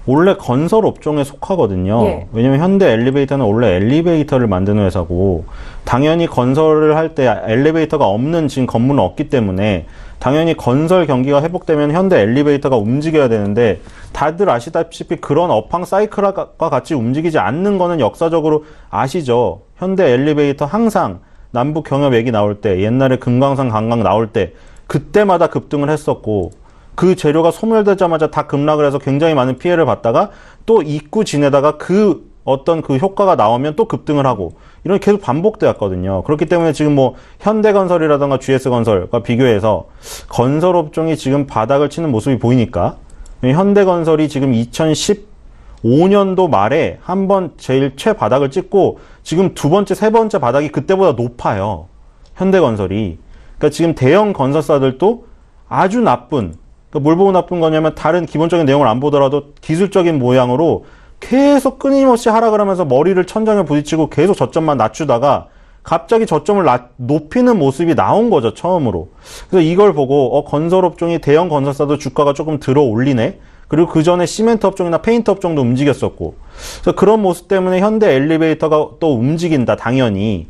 원래 건설 업종에 속하거든요. 예. 왜냐면 현대 엘리베이터는 원래 엘리베이터를 만드는 회사고 당연히 건설을 할 때 엘리베이터가 없는 지금 건물은 없기 때문에 당연히 건설 경기가 회복되면 현대 엘리베이터가 움직여야 되는데 다들 아시다시피 그런 업황 사이클과 같이 움직이지 않는 거는 역사적으로 아시죠. 현대 엘리베이터 항상 남북 경협 얘기 나올 때 옛날에 금강산 강강 나올 때 그때마다 급등을 했었고 그 재료가 소멸되자마자 다 급락을 해서 굉장히 많은 피해를 봤다가 또 잊고 지내다가 그 어떤 그 효과가 나오면 또 급등을 하고 이런 게 계속 반복되었거든요. 그렇기 때문에 지금 뭐 현대건설이라든가 GS건설과 비교해서 건설업종이 지금 바닥을 치는 모습이 보이니까 현대건설이 지금 2015년도 말에 한번 제일 최바닥을 찍고 지금 두 번째, 세 번째 바닥이 그때보다 높아요. 현대건설이. 그러니까 지금 대형 건설사들도 아주 나쁜, 그러니까 뭘 보고 나쁜 거냐면 다른 기본적인 내용을 안 보더라도 기술적인 모양으로 계속 끊임없이 하락을 하면서 머리를 천장에 부딪히고 계속 저점만 낮추다가 갑자기 저점을 높이는 모습이 나온 거죠, 처음으로. 그래서 이걸 보고 건설업종이 대형 건설사도 주가가 조금 들어 올리네. 그리고 그 전에 시멘트 업종이나 페인트 업종도 움직였었고. 그래서 그런 모습 때문에 현대 엘리베이터가 또 움직인다, 당연히.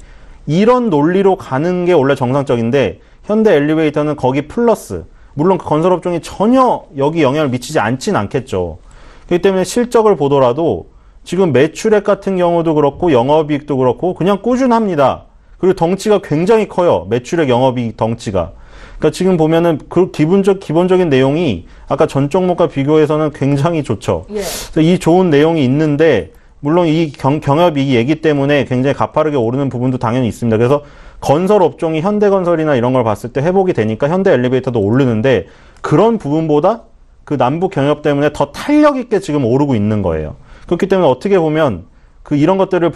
이런 논리로 가는 게 원래 정상적인데 현대 엘리베이터는 거기 플러스. 물론 그 건설업종이 전혀 여기 영향을 미치지 않진 않겠죠. 그렇기 때문에 실적을 보더라도 지금 매출액 같은 경우도 그렇고 영업이익도 그렇고 그냥 꾸준합니다. 그리고 덩치가 굉장히 커요. 매출액 영업이익 덩치가. 그러니까 지금 보면은 그 기본적인 내용이 아까 전 종목과 비교해서는 굉장히 좋죠. 예. 그래서 이 좋은 내용이 있는데 물론 이 경협이익 얘기 때문에 굉장히 가파르게 오르는 부분도 당연히 있습니다. 그래서 건설 업종이 현대건설이나 이런 걸 봤을 때 회복이 되니까 현대 엘리베이터도 오르는데 그런 부분보다 그 남북 경협 때문에 더 탄력 있게 지금 오르고 있는 거예요. 그렇기 때문에 어떻게 보면 이런 것들을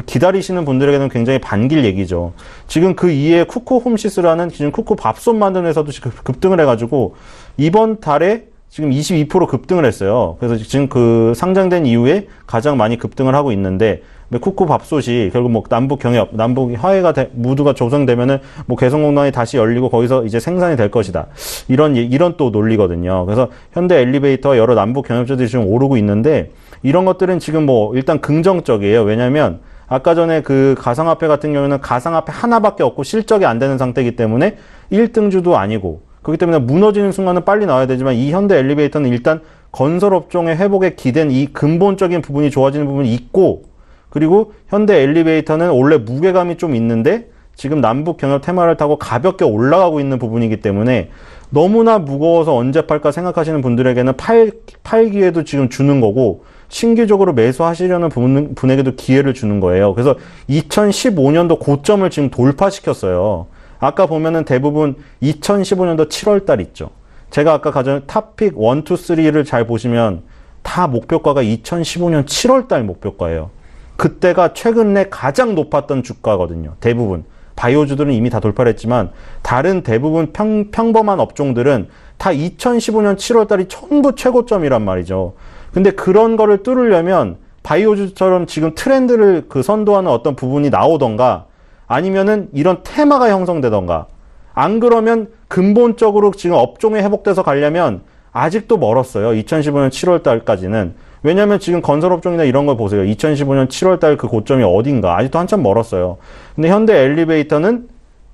기다리시는 분들에게는 굉장히 반길 얘기죠. 지금 그 이에 쿠코 홈시스라는 지금 쿠코 밥솥 만드는 회사도 지금 급등을 해가지고 이번 달에 지금 22% 급등을 했어요. 그래서 지금 그 상장된 이후에 가장 많이 급등을 하고 있는데 쿠코 밥솥이 결국 뭐 남북 경협, 남북 화해가 무드가 조성되면은 뭐 개성공단이 다시 열리고 거기서 이제 생산이 될 것이다. 이런 또 논리거든요. 그래서 현대 엘리베이터와 여러 남북 경협주들이 지금 오르고 있는데 이런 것들은 지금 뭐 일단 긍정적이에요. 왜냐면 아까 전에 그 가상화폐 같은 경우는 가상화폐 하나밖에 없고 실적이 안 되는 상태이기 때문에 1등주도 아니고 그렇기 때문에 무너지는 순간은 빨리 나와야 되지만 이 현대 엘리베이터는 일단 건설업종의 회복에 기댄 이 근본적인 부분이 좋아지는 부분이 있고 그리고 현대 엘리베이터는 원래 무게감이 좀 있는데 지금 남북 경협 테마를 타고 가볍게 올라가고 있는 부분이기 때문에 너무나 무거워서 언제 팔까 생각하시는 분들에게는 팔 기회도 지금 주는 거고 신규적으로 매수하시려는 분에게도 기회를 주는 거예요. 그래서 2015년도 고점을 지금 돌파시켰어요. 아까 보면은 대부분 2015년도 7월 달 있죠. 제가 아까 가져온 탑픽 1, 2, 3를 잘 보시면 다 목표가가 2015년 7월 달 목표가예요. 그때가 최근 내 가장 높았던 주가거든요. 대부분. 바이오주들은 이미 다 돌파를 했지만 다른 대부분 평범한 업종들은 다 2015년 7월 달이 전부 최고점이란 말이죠. 근데 그런 거를 뚫으려면 바이오주처럼 지금 트렌드를 선도하는 어떤 부분이 나오던가 아니면은 이런 테마가 형성되던가 안 그러면 근본적으로 지금 업종이 회복돼서 가려면 아직도 멀었어요. 2015년 7월 달까지는. 왜냐면 지금 건설업종이나 이런 걸 보세요. 2015년 7월 달 그 고점이 어딘가. 아직도 한참 멀었어요. 근데 현대 엘리베이터는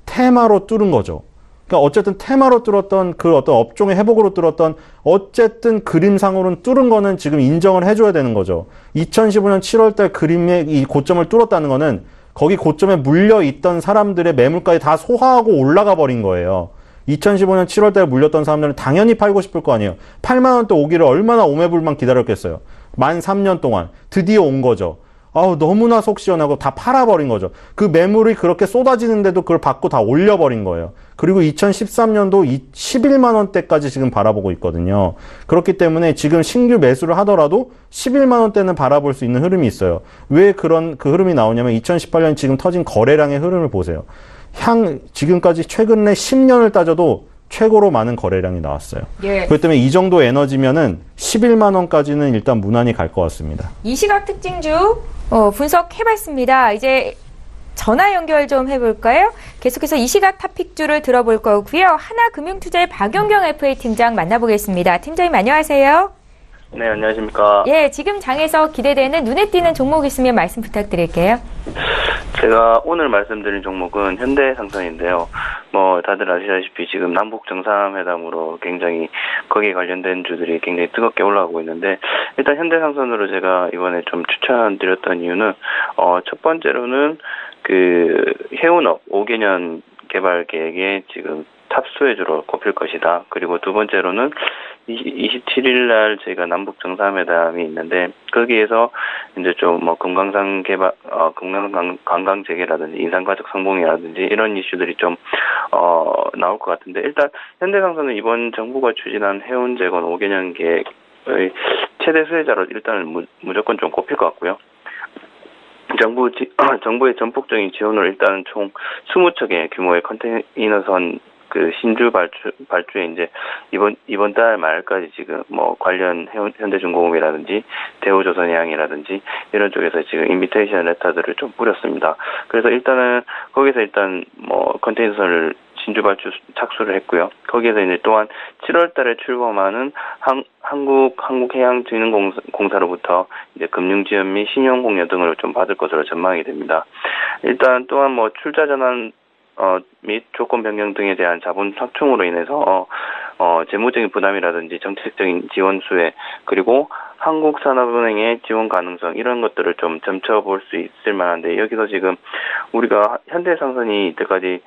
테마로 뚫은 거죠. 그러니까 어쨌든 테마로 뚫었던 그 어떤 업종의 회복으로 뚫었던 어쨌든 그림상으로는 뚫은 거는 지금 인정을 해줘야 되는 거죠. 2015년 7월 달 그림의 이 고점을 뚫었다는 거는 거기 고점에 물려있던 사람들의 매물까지 다 소화하고 올라가 버린 거예요. 2015년 7월 달에 물렸던 사람들은 당연히 팔고 싶을 거 아니에요. 8만 원대 오기를 얼마나 오매불만 기다렸겠어요. 만 3년 동안 드디어 온 거죠. 아우 너무나 속 시원하고 다 팔아버린 거죠. 그 매물이 그렇게 쏟아지는데도 그걸 받고 다 올려버린 거예요. 그리고 2013년도 11만 원대까지 지금 바라보고 있거든요. 그렇기 때문에 지금 신규 매수를 하더라도 11만 원대는 바라볼 수 있는 흐름이 있어요. 왜 그런 그 흐름이 나오냐면 2018년 지금 터진 거래량의 흐름을 보세요. 지금까지 최근 내 10년을 따져도 최고로 많은 거래량이 나왔어요. 예. 그렇기 때문에 이 정도 에너지면은 11만 원까지는 일단 무난히 갈 것 같습니다. 이 시각 특징주 분석해봤습니다. 이제 전화 연결 좀 해볼까요? 계속해서 이 시각 탑픽주를 들어볼 거고요. 하나금융투자의 박영경 FA 팀장 만나보겠습니다. 팀장님 안녕하세요. 네, 안녕하십니까. 예, 지금 장에서 기대되는 눈에 띄는 종목 있으면 말씀 부탁드릴게요. 제가 오늘 말씀드린 종목은 현대상선인데요. 다들 아시다시피 지금 남북 정상회담으로 굉장히 거기에 관련된 주들이 굉장히 뜨겁게 올라가고 있는데, 일단 현대상선으로 제가 이번에 좀 추천드렸던 이유는, 첫 번째로는 해운업 5개년 개발 계획에 지금 탑수혜주로 꼽힐 것이다. 그리고 두 번째로는 27일 날 저희가 남북 정상회담이 있는데 거기에서 이제 좀 금강산 개발, 금강산 관광 재개라든지 인산가족 상봉이라든지 이런 이슈들이 좀 나올 것 같은데, 일단 현대상선은 이번 정부가 추진한 해운 재건 5개년 계획의 최대 수혜자로 일단은 무조건 좀 꼽힐 것 같고요. 정부의 전폭적인 지원으로 일단은 총 20척의 규모의 컨테이너선 신주 발주에 이제 이번 달 말까지 지금 관련 현대중공업이라든지 대우조선해양이라든지 이런 쪽에서 지금 인비테이션 레터들을 좀 뿌렸습니다. 그래서 일단은 거기서 컨테이너선을 신주 발주 착수를 했고요. 거기에서 이제 또한 7월 달에 출범하는 한국해양진흥공사로부터 이제 금융지원 및 신용공여 등을 좀 받을 것으로 전망이 됩니다. 일단 또한 출자 전환 및 조건 변경 등에 대한 자본 확충으로 인해서 재무적인 부담이라든지 정책적인 지원 수혜, 그리고 한국산업은행의 지원 가능성, 이런 것들을 좀 점쳐볼 수 있을 만한데, 여기서 지금 우리가 현대상선이 이때까지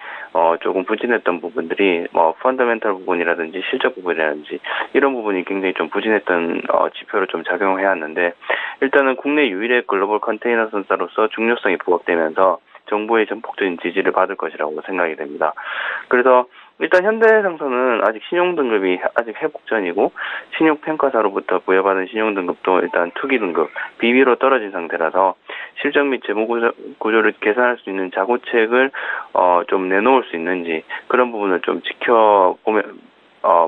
조금 부진했던 부분들이 펀더멘털 부분이라든지 실적 부분이라든지 이런 부분이 굉장히 좀 부진했던 지표로 좀 작용해야 하는데, 일단은 국내 유일의 글로벌 컨테이너 선사로서 중요성이 부각되면서 정부의 전폭적인 지지를 받을 것이라고 생각이 됩니다. 그래서 일단 현대상선은 아직 신용등급이 아직 회복 전이고, 신용평가사로부터 부여받은 신용등급도 일단 투기 등급, BB로 떨어진 상태라서 실적 및 재무 구조를 개선할 수 있는 자구책을 좀 내놓을 수 있는지, 그런 부분을 좀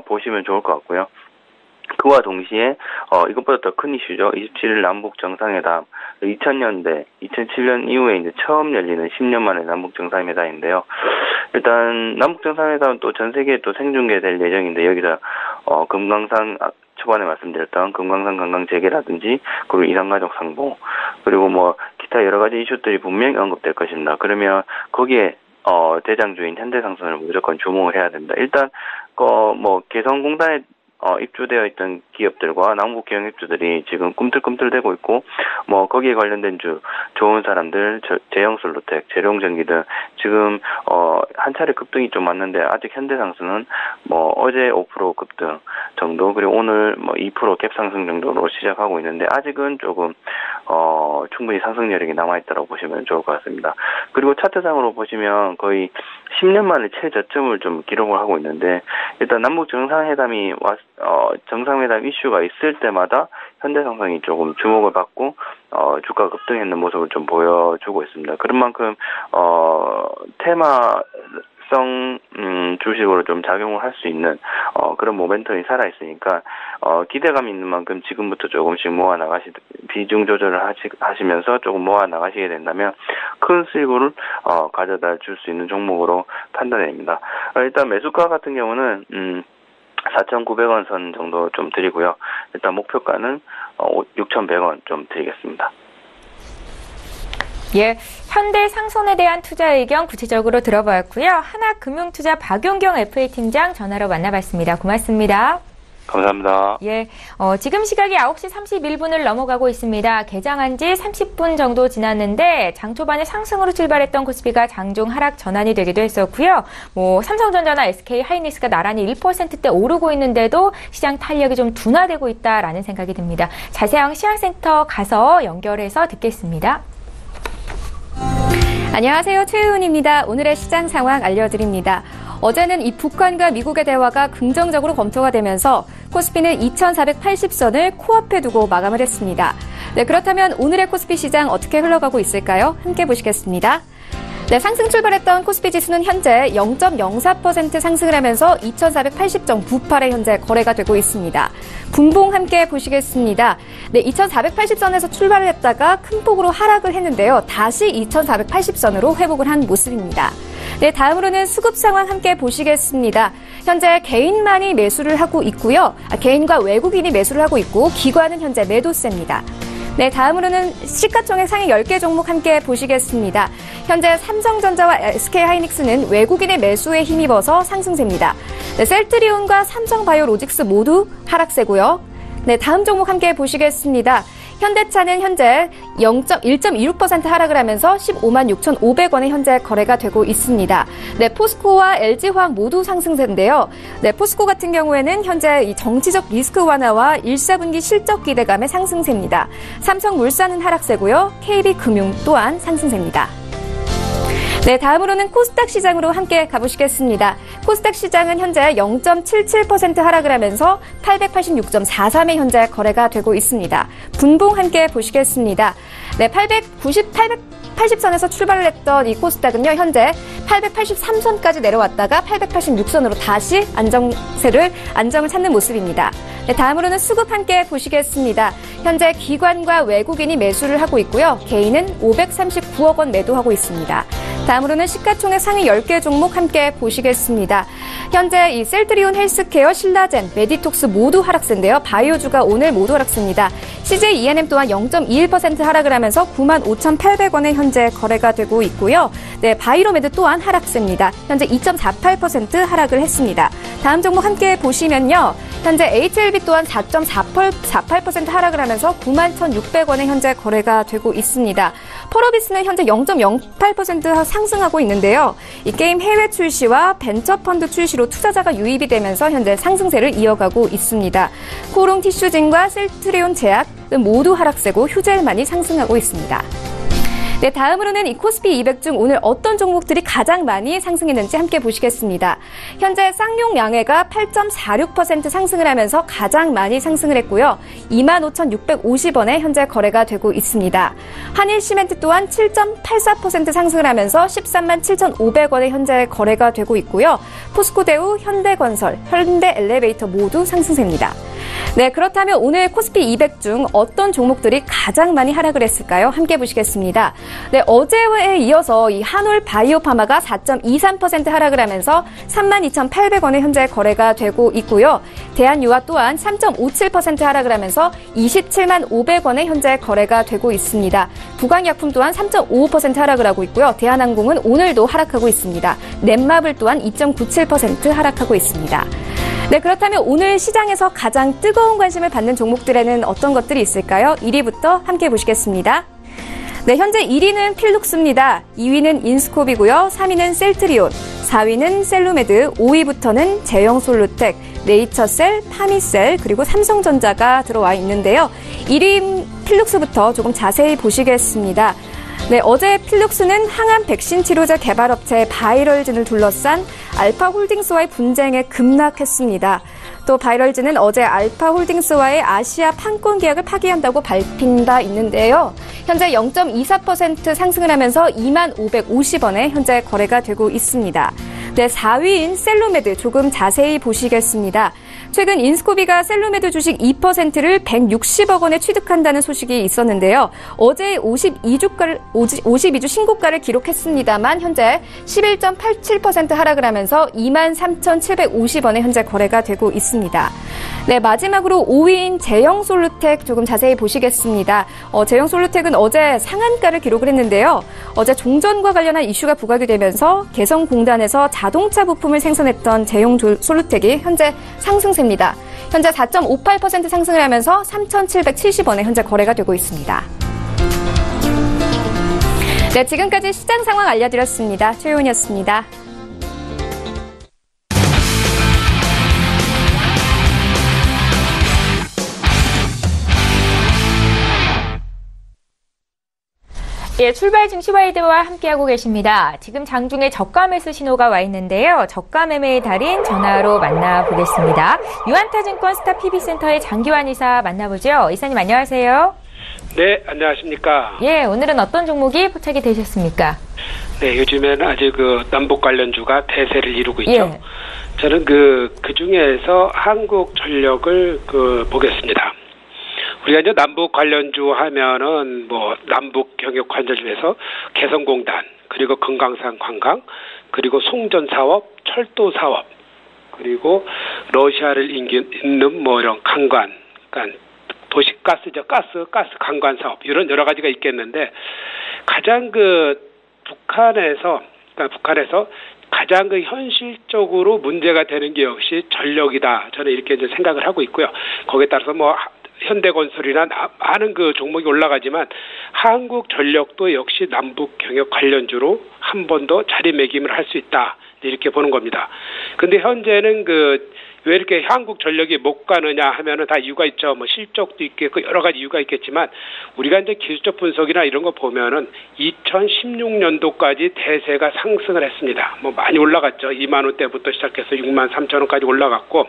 보시면 좋을 것 같고요. 그와 동시에 이것보다 더 큰 이슈죠. 27일 남북 정상회담. 2000년대, 2007년 이후에 이제 처음 열리는 10년 만에 남북 정상회담인데요. 일단 남북 정상회담은 또 전 세계에 또 생중계될 예정인데, 여기다 금강산, 초반에 말씀드렸던 금강산 관광 재개라든지, 그리고 인산가족 상봉, 그리고 기타 여러 가지 이슈들이 분명히 언급될 것입니다. 그러면 거기에 대장주인 현대상선을 무조건 주목을 해야 됩니다. 일단 개성공단의 입주되어 있던 기업들과 남북 경영주들이 지금 꿈틀꿈틀대고 있고, 뭐 거기에 관련된 좋은 사람들, 제형솔루텍, 재룡전기 등 지금 한 차례 급등이 좀 왔는데 아직 현대상승은 뭐 어제 5% 급등 정도, 그리고 오늘 뭐 2% 갭 상승 정도로 시작하고 있는데 아직은 조금 충분히 상승 여력이 남아있다고 보시면 좋을 것 같습니다. 그리고 차트상으로 보시면 거의 10년 만에 최저점을 좀 기록을 하고 있는데, 일단 남북 정상회담이 정상회담 이슈가 있을 때마다 현대상승이 조금 주목을 받고 주가 급등했는 모습을 좀 보여주고 있습니다. 그런 만큼 테마성 주식으로 좀 작용을 할 수 있는 그런 모멘텀이 살아있으니까 기대감 있는 만큼 지금부터 조금씩 비중 조절을 하시면서 조금 모아 나가시게 된다면 큰 수익을 가져다 줄 수 있는 종목으로 판단됩니다. 일단 매수가 같은 경우는 4,900원 선 정도 좀 드리고요. 일단 목표가는 6,100원 좀 드리겠습니다. 예, 현대상선에 대한 투자 의견 구체적으로 들어보았고요. 하나금융투자 박용경 FA 팀장 전화로 만나봤습니다. 고맙습니다. 감사합니다. 예, 지금 시각이 9시 31분을 넘어가고 있습니다. 개장한 지 30분 정도 지났는데 장 초반에 상승으로 출발했던 코스피가 장중 하락 전환이 되기도 했었고요. 삼성전자나 SK 하이닉스가 나란히 1%대 오르고 있는데도 시장 탄력이 좀 둔화되고 있다라는 생각이 듭니다. 자세한 시황센터 가서 연결해서 듣겠습니다. 안녕하세요. 최은입니다. 오늘의 시장 상황 알려드립니다. 어제는 이 북한과 미국의 대화가 긍정적으로 검토가 되면서 코스피는 2,480선을 코앞에 두고 마감을 했습니다. 네, 그렇다면 오늘의 코스피 시장 어떻게 흘러가고 있을까요? 함께 보시겠습니다. 네, 상승 출발했던 코스피 지수는 현재 0.04% 상승을 하면서 2,480.98에 현재 거래가 되고 있습니다. 분봉 함께 보시겠습니다. 네, 2,480선에서 출발을 했다가 큰 폭으로 하락을 했는데요. 다시 2,480선으로 회복을 한 모습입니다. 네, 다음으로는 수급 상황 함께 보시겠습니다. 현재 개인만이 매수를 하고 있고요. 개인과 외국인이 매수를 하고 있고 기관은 현재 매도세입니다. 네, 다음으로는 시가총액 상위 10개 종목 함께 보시겠습니다. 현재 삼성전자와 SK하이닉스는 외국인의 매수에 힘입어서 상승세입니다. 네, 셀트리온과 삼성바이오로직스 모두 하락세고요. 네, 다음 종목 함께 보시겠습니다. 현대차는 현재 1.26% 하락을 하면서 15만 6,500원에 현재 거래가 되고 있습니다. 네, 포스코와 LG화학 모두 상승세인데요. 네, 포스코 같은 경우에는 현재 이 정치적 리스크 완화와 1사분기 실적 기대감의 상승세입니다. 삼성물산은 하락세고요. KB금융 또한 상승세입니다. 네, 다음으로는 코스닥 시장으로 함께 가보시겠습니다. 코스닥 시장은 현재 0.77% 하락을 하면서 886.43에 현재 거래가 되고 있습니다. 분봉 함께 보시겠습니다. 네, 880선에서 출발을 했던 이 코스닥은요, 현재 883선까지 내려왔다가 886선으로 다시 안정을 찾는 모습입니다. 네, 다음으로는 수급 함께 보시겠습니다. 현재 기관과 외국인이 매수를 하고 있고요. 개인은 539억 원 매도하고 있습니다. 다음으로는 시가총액 상위 10개 종목 함께 보시겠습니다. 현재 이 셀트리온 헬스케어, 신라젠, 메디톡스 모두 하락세인데요. 바이오주가 오늘 모두 하락세입니다. CJ E&M 또한 0.21% 하락을 하면서 95,800원에 현재 거래가 되고 있고요. 네, 바이로메드 또한 하락세입니다. 현재 2.48% 하락을 했습니다. 다음 종목 함께 보시면요. 현재 HLB 또한 4.48% 하락을 하면서 91,600원에 현재 거래가 되고 있습니다. 펄어비스는 현재 0.08% 상승하고 있는데요. 이 게임 해외 출시와 벤처펀드 출시로 투자자가 유입이 되면서 현재 상승세를 이어가고 있습니다. 코롱 티슈진과 셀트리온 제약 모두 하락세고 휴젤만이 상승하고 있습니다. 네, 다음으로는 이 코스피 200 중 오늘 어떤 종목들이 가장 많이 상승했는지 함께 보시겠습니다. 현재 쌍용양해가 8.46% 상승을 하면서 가장 많이 상승을 했고요. 25,650원에 현재 거래가 되고 있습니다. 한일시멘트 또한 7.84% 상승을 하면서 137,500원에 현재 거래가 되고 있고요. 포스코대우, 현대건설, 현대엘리베이터 모두 상승세입니다. 네, 그렇다면 오늘 코스피 200 중 어떤 종목들이 가장 많이 하락을 했을까요? 함께 보시겠습니다. 네, 어제에 이어서 이 한올 바이오파마가 4.23% 하락을 하면서 32,800원에 현재 거래가 되고 있고요. 대한유화 또한 3.57% 하락을 하면서 27만 500원에 현재 거래가 되고 있습니다. 부강약품 또한 3.55% 하락을 하고 있고요. 대한항공은 오늘도 하락하고 있습니다. 넷마블 또한 2.97% 하락하고 있습니다. 네, 그렇다면 오늘 시장에서 가장 뜨거운 관심을 받는 종목들에는 어떤 것들이 있을까요? 1위부터 함께 보시겠습니다. 네, 현재 1위는 필룩스입니다. 2위는 인스코비고요. 3위는 셀트리온, 4위는 셀루메드, 5위부터는 제형솔루텍, 네이처셀, 파미셀, 그리고 삼성전자가 들어와 있는데요. 1위 필룩스부터 조금 자세히 보시겠습니다. 네, 어제 필룩스는 항암 백신 치료제 개발업체 바이럴진을 둘러싼 알파홀딩스와의 분쟁에 급락했습니다. 또 바이럴진은 어제 알파홀딩스와의 아시아 판권 계약을 파기한다고 밝힌 바 있는데요. 현재 0.24% 상승을 하면서 2550원에 현재 거래가 되고 있습니다. 네, 4위인 셀루메드 조금 자세히 보시겠습니다. 최근 인스코비가 셀루메드 주식 2%를 160억 원에 취득한다는 소식이 있었는데요. 어제 52주 신고가를 기록했습니다만 현재 11.87% 하락을 하면서 23,750원에 현재 거래가 되고 있습니다. 네, 마지막으로 5위인 제형솔루텍 조금 자세히 보시겠습니다. 제형솔루텍은 어제 상한가를 기록을 했는데요. 어제 종전과 관련한 이슈가 부각이 되면서 개성공단에서 자동차 부품을 생산했던 제형솔루텍이 현재 상승세입니다. 현재 4.58% 상승을 하면서 3,770원에 현재 거래가 되고 있습니다. 네, 지금까지 시장 상황 알려드렸습니다. 최윤이었습니다. 예, 출발 증시와이드와 함께하고 계십니다. 지금 장중에 저가 매수 신호가 와 있는데요. 저가 매매의 달인 전화로 만나보겠습니다. 유한타증권 스타 PB센터의 장기환 이사 만나보죠. 이사님 안녕하세요. 네, 안녕하십니까. 예, 오늘은 어떤 종목이 포착이 되셨습니까? 네, 요즘에는 아주 남북 관련주가 대세를 이루고 있죠. 예. 저는 그 중에서 한국전력을 보겠습니다. 우리가 이제 남북 관련주 하면은 남북 경협 관련주에서 개성공단, 그리고 금강산 관광, 그리고 송전 사업, 철도 사업, 그리고 러시아를 잇는 이런 관광, 그러니까 도시가스죠, 가스 관광 사업, 이런 여러 가지가 있겠는데, 가장 북한에서 가장 현실적으로 문제가 되는 게 역시 전력이다. 저는 이렇게 이제 생각을 하고 있고요. 거기에 따라서 현대건설이나 많은 종목이 올라가지만 한국전력도 역시 남북 경협 관련주로 한 번 더 자리매김을 할 수 있다. 이렇게 보는 겁니다. 근데 현재는 왜 이렇게 한국전력이 못 가느냐 하면은 다 이유가 있죠. 실적도 있겠고 여러 가지 이유가 있겠지만 우리가 이제 기술적 분석이나 이런 거 보면은 2016년도까지 대세가 상승을 했습니다. 많이 올라갔죠. 2만 원대부터 시작해서 6만 3천 원까지 올라갔고,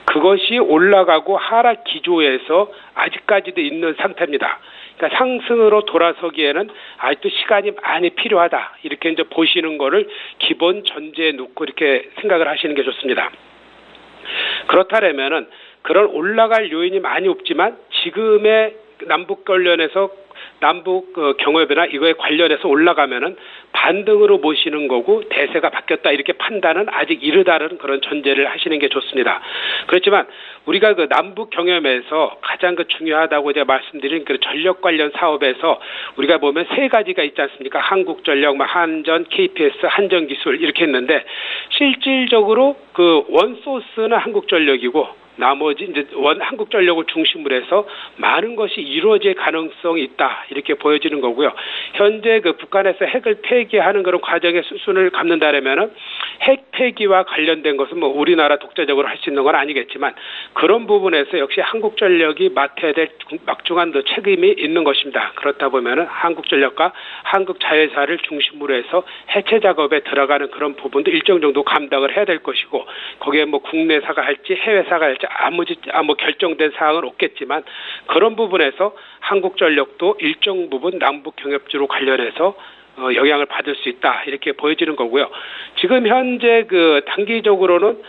그것이 올라가고 하락 기조에서 아직까지도 있는 상태입니다. 그러니까 상승으로 돌아서기에는 아직도 시간이 많이 필요하다. 이렇게 이제 보시는 거를 기본 전제에 놓고 이렇게 생각을 하시는 게 좋습니다. 그렇다면은 그런 올라갈 요인이 많이 없지만 지금의 남북 관련해서 남북 경협이나 이거에 관련해서 올라가면은 반등으로 보시는 거고 대세가 바뀌었다 이렇게 판단은 아직 이르다는 그런 전제를 하시는 게 좋습니다. 그렇지만 우리가 남북 경협에서 가장 중요하다고 제가 말씀드린 전력 관련 사업에서 우리가 보면 세 가지가 있지 않습니까? 한국전력, 한전, KPS, 한전기술 이렇게 했는데 실질적으로 원소스는 한국전력이고 나머지 이제 한국전력을 중심으로 해서 많은 것이 이루어질 가능성이 있다 이렇게 보여지는 거고요. 현재 북한에서 핵을 폐기하는 그런 과정의 수순을 갚는다라면은 핵 폐기와 관련된 것은 우리나라 독자적으로 할 수 있는 건 아니겠지만 그런 부분에서 역시 한국전력이 맡아야 될 막중한 책임이 있는 것입니다. 그렇다 보면은 한국전력과 한국자회사를 중심으로 해서 해체 작업에 들어가는 그런 부분도 일정 정도 감당을 해야 될 것이고 거기에 국내사가 할지 해외사가 할지 아무 결정된 사항은 없겠지만 그런 부분에서 한국전력도 일정 부분 남북 경협주로 관련해서 영향을 받을 수 있다 이렇게 보여지는 거고요. 지금 현재 단기적으로는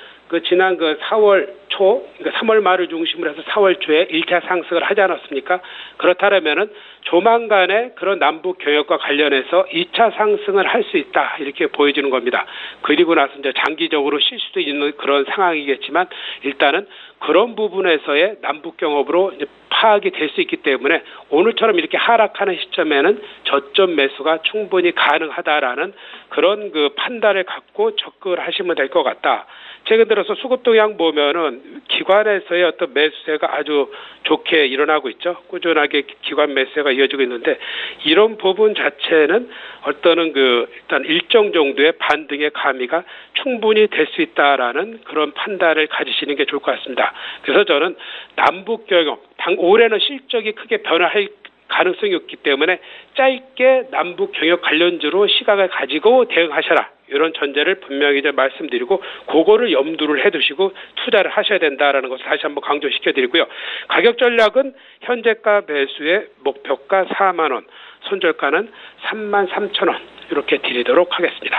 지난 4월 초, 그러니까 3월 말을 중심으로 해서 4월 초에 1차 상승을 하지 않았습니까? 그렇다면은 조만간에 그런 남북 경협과 관련해서 2차 상승을 할 수 있다 이렇게 보여지는 겁니다. 그리고 나서 이제 장기적으로 쉴 수도 있는 그런 상황이겠지만 일단은 그런 부분에서의 남북 경협으로 이제 파악이 될 수 있기 때문에 오늘처럼 이렇게 하락하는 시점에는 저점 매수가 충분히 가능하다라는 그런 그 판단을 갖고 접근을 하시면 될 것 같다. 최근 들어서 수급 동향 보면은 기관에서의 어떤 매수세가 아주 좋게 일어나고 있죠. 꾸준하게 기관 매수세가 이어지고 있는데 이런 부분 자체는 어떤 일단 일정 정도의 반등의 가미가 충분히 될 수 있다라는 그런 판단을 가지시는 게 좋을 것 같습니다. 그래서 저는 남북 경협, 올해는 실적이 크게 변화할 가능성이 없기 때문에 짧게 남북 경협 관련주로 시각을 가지고 대응하셔라. 이런 전제를 분명히 이제 말씀드리고 그거를 염두를 해두시고 투자를 하셔야 된다라는 것을 다시 한번 강조시켜드리고요. 가격 전략은 현재가 매수의 목표가 4만 원, 손절가는 33,000원 이렇게 드리도록 하겠습니다.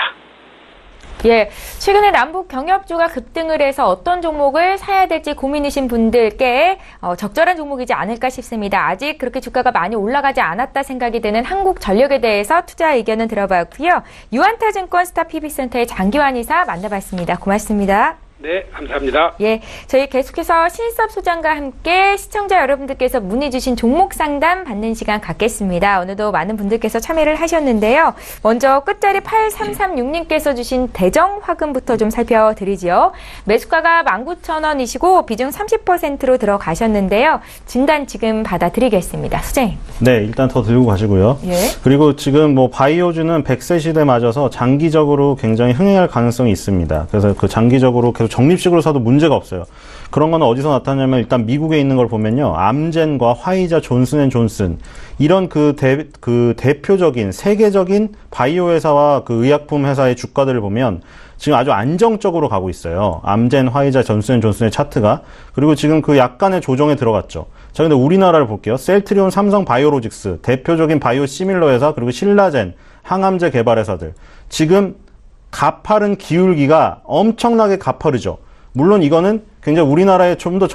예, 최근에 남북 경협주가 급등을 해서 어떤 종목을 사야 될지 고민이신 분들께 적절한 종목이지 않을까 싶습니다. 아직 그렇게 주가가 많이 올라가지 않았다 생각이 드는 한국전력에 대해서 투자 의견은 들어봤고요. 유한타증권 스타PB센터의 장기환 이사 만나봤습니다. 고맙습니다. 네, 감사합니다. 예, 저희 계속해서 신일섭 소장과 함께 시청자 여러분들께서 문의 주신 종목 상담 받는 시간 갖겠습니다. 오늘도 많은 분들께서 참여를 하셨는데요. 먼저 끝자리 8336님께서 주신 대정화금부터 좀 살펴드리죠. 매수가가 19,000원이시고 비중 30%로 들어가셨는데요. 진단 지금 받아드리겠습니다. 소장님. 네, 일단 더 들고 가시고요. 예. 그리고 지금 바이오주는 100세 시대 맞아서 장기적으로 굉장히 흥행할 가능성이 있습니다. 그래서 그 장기적으로 계속 적립식으로 사도 문제가 없어요. 그런 거는 어디서 나타나냐면 일단 미국에 있는 걸 보면요. 암젠과 화이자, 존슨앤존슨 이런 그 대표적인 세계적인 바이오 회사와 그 의약품 회사의 주가들을 보면 지금 아주 안정적으로 가고 있어요. 암젠, 화이자, 존슨앤존슨의 차트가. 그리고 지금 그 약간의 조정에 들어갔죠. 자, 근데 우리나라를 볼게요. 셀트리온, 삼성 바이오로직스, 대표적인 바이오 시밀러 회사, 그리고 신라젠, 항암제 개발 회사들. 지금 가파른 기울기가 엄청나게 가파르죠. 물론 이거는 굉장히 우리나라에 좀 더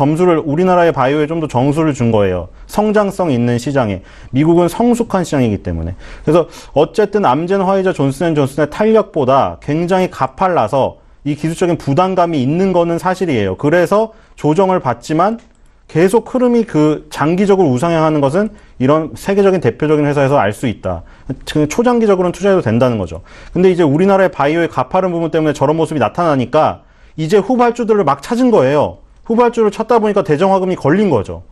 우리나라의 바이오에 좀 더 정수를 준 거예요. 성장성 있는 시장에. 미국은 성숙한 시장이기 때문에. 그래서 어쨌든 암젠, 화이자, 존슨앤존슨의 탄력보다 굉장히 가팔라서 이 기술적인 부담감이 있는 거는 사실이에요. 그래서 조정을 받지만 계속 흐름이 장기적으로 우상향하는 것은 이런 세계적인 대표적인 회사에서 알 수 있다. 초장기적으로는 투자해도 된다는 거죠. 근데 이제 우리나라의 바이오의 가파른 부분 때문에 저런 모습이 나타나니까 이제 후발주들을 막 찾은 거예요. 후발주를 찾다 보니까 대정화금이 걸린 거죠.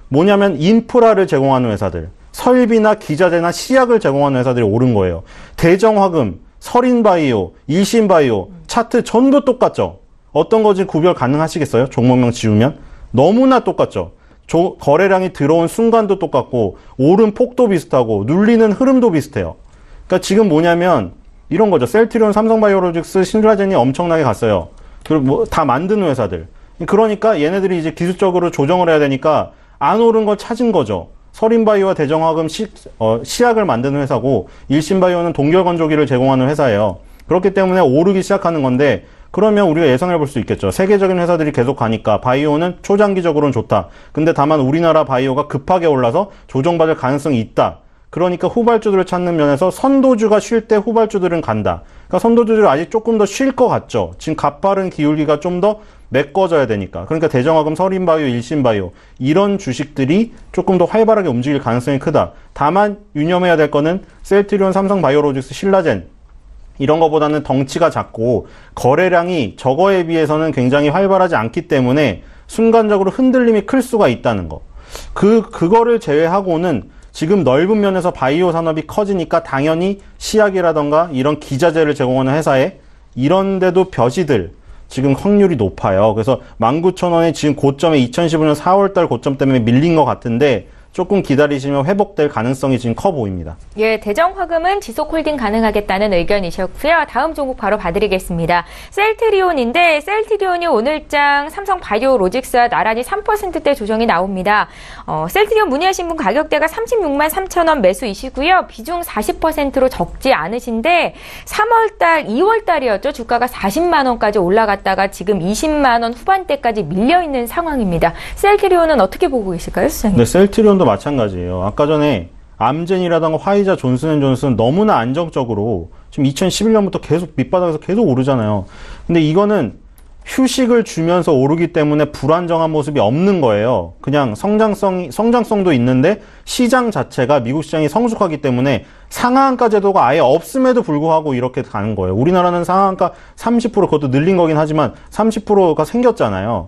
뭐냐면 인프라를 제공하는 회사들, 설비나 기자재나 시약을 제공하는 회사들이 오른 거예요. 대정화금, 설인바이오, 일신바이오, 차트 전부 똑같죠. 어떤 거지 구별 가능하시겠어요? 종목명 지우면? 너무나 똑같죠. 거래량이 들어온 순간도 똑같고 오른 폭도 비슷하고 눌리는 흐름도 비슷해요. 그러니까 지금 뭐냐면 이런 거죠. 셀트리온, 삼성바이오로직스, 신라젠이 엄청나게 갔어요. 그리고 다 만드는 회사들. 그러니까 얘네들이 이제 기술적으로 조정을 해야 되니까 안 오른 걸 찾은 거죠. 설인바이오와 대정화금 시약을 만드는 회사고 일신바이오는 동결건조기를 제공하는 회사예요. 그렇기 때문에 오르기 시작하는 건데 그러면 우리가 예상해 볼 수 있겠죠. 세계적인 회사들이 계속 가니까 바이오는 초장기적으로는 좋다. 근데 다만 우리나라 바이오가 급하게 올라서 조정받을 가능성이 있다. 그러니까 후발주들을 찾는 면에서 선도주가 쉴 때 후발주들은 간다. 그러니까 선도주들은 아직 조금 더 쉴 것 같죠. 지금 가파른 기울기가 좀 더 메꿔져야 되니까. 그러니까 대정화금, 설인바이오, 일신바이오 이런 주식들이 조금 더 활발하게 움직일 가능성이 크다. 다만 유념해야 될 거는 셀트리온, 삼성바이오로직스, 신라젠 이런 거보다는 덩치가 작고 거래량이 저거에 비해서는 굉장히 활발하지 않기 때문에 순간적으로 흔들림이 클 수가 있다는 거. 그거를 제외하고는 지금 넓은 면에서 바이오 산업이 커지니까 당연히 시약이라던가 이런 기자재를 제공하는 회사에 이런데도 벼시들 지금 확률이 높아요. 그래서 19,000원이 지금 고점에 2015년 4월달 고점 때문에 밀린 것 같은데 조금 기다리시면 회복될 가능성이 지금 커 보입니다. 예, 대정화금은 지속 홀딩 가능하겠다는 의견이셨고요. 다음 종목 바로 봐드리겠습니다. 셀트리온인데 셀트리온이 오늘장 삼성바이오로직스와 나란히 3%대 조정이 나옵니다. 셀트리온 문의하신 분 가격대가 36만 3천원 매수이시고요. 비중 40%로 적지 않으신데 3월달, 2월달이었죠. 주가가 40만 원까지 올라갔다가 지금 20만 원 후반대까지 밀려있는 상황입니다. 셀트리온은 어떻게 보고 계실까요, 수장님? 네, 셀트리온도 마찬가지예요. 아까 전에 암젠이라던가 화이자, 존슨앤존슨 너무나 안정적으로 지금 2011년부터 계속 밑바닥에서 계속 오르잖아요. 근데 이거는 휴식을 주면서 오르기 때문에 불안정한 모습이 없는 거예요. 그냥 성장성도 있는데 시장 자체가 미국 시장이 성숙하기 때문에 상하한가 제도가 아예 없음에도 불구하고 이렇게 가는 거예요. 우리나라는 상하한가 30% 그것도 늘린 거긴 하지만 30%가 생겼잖아요.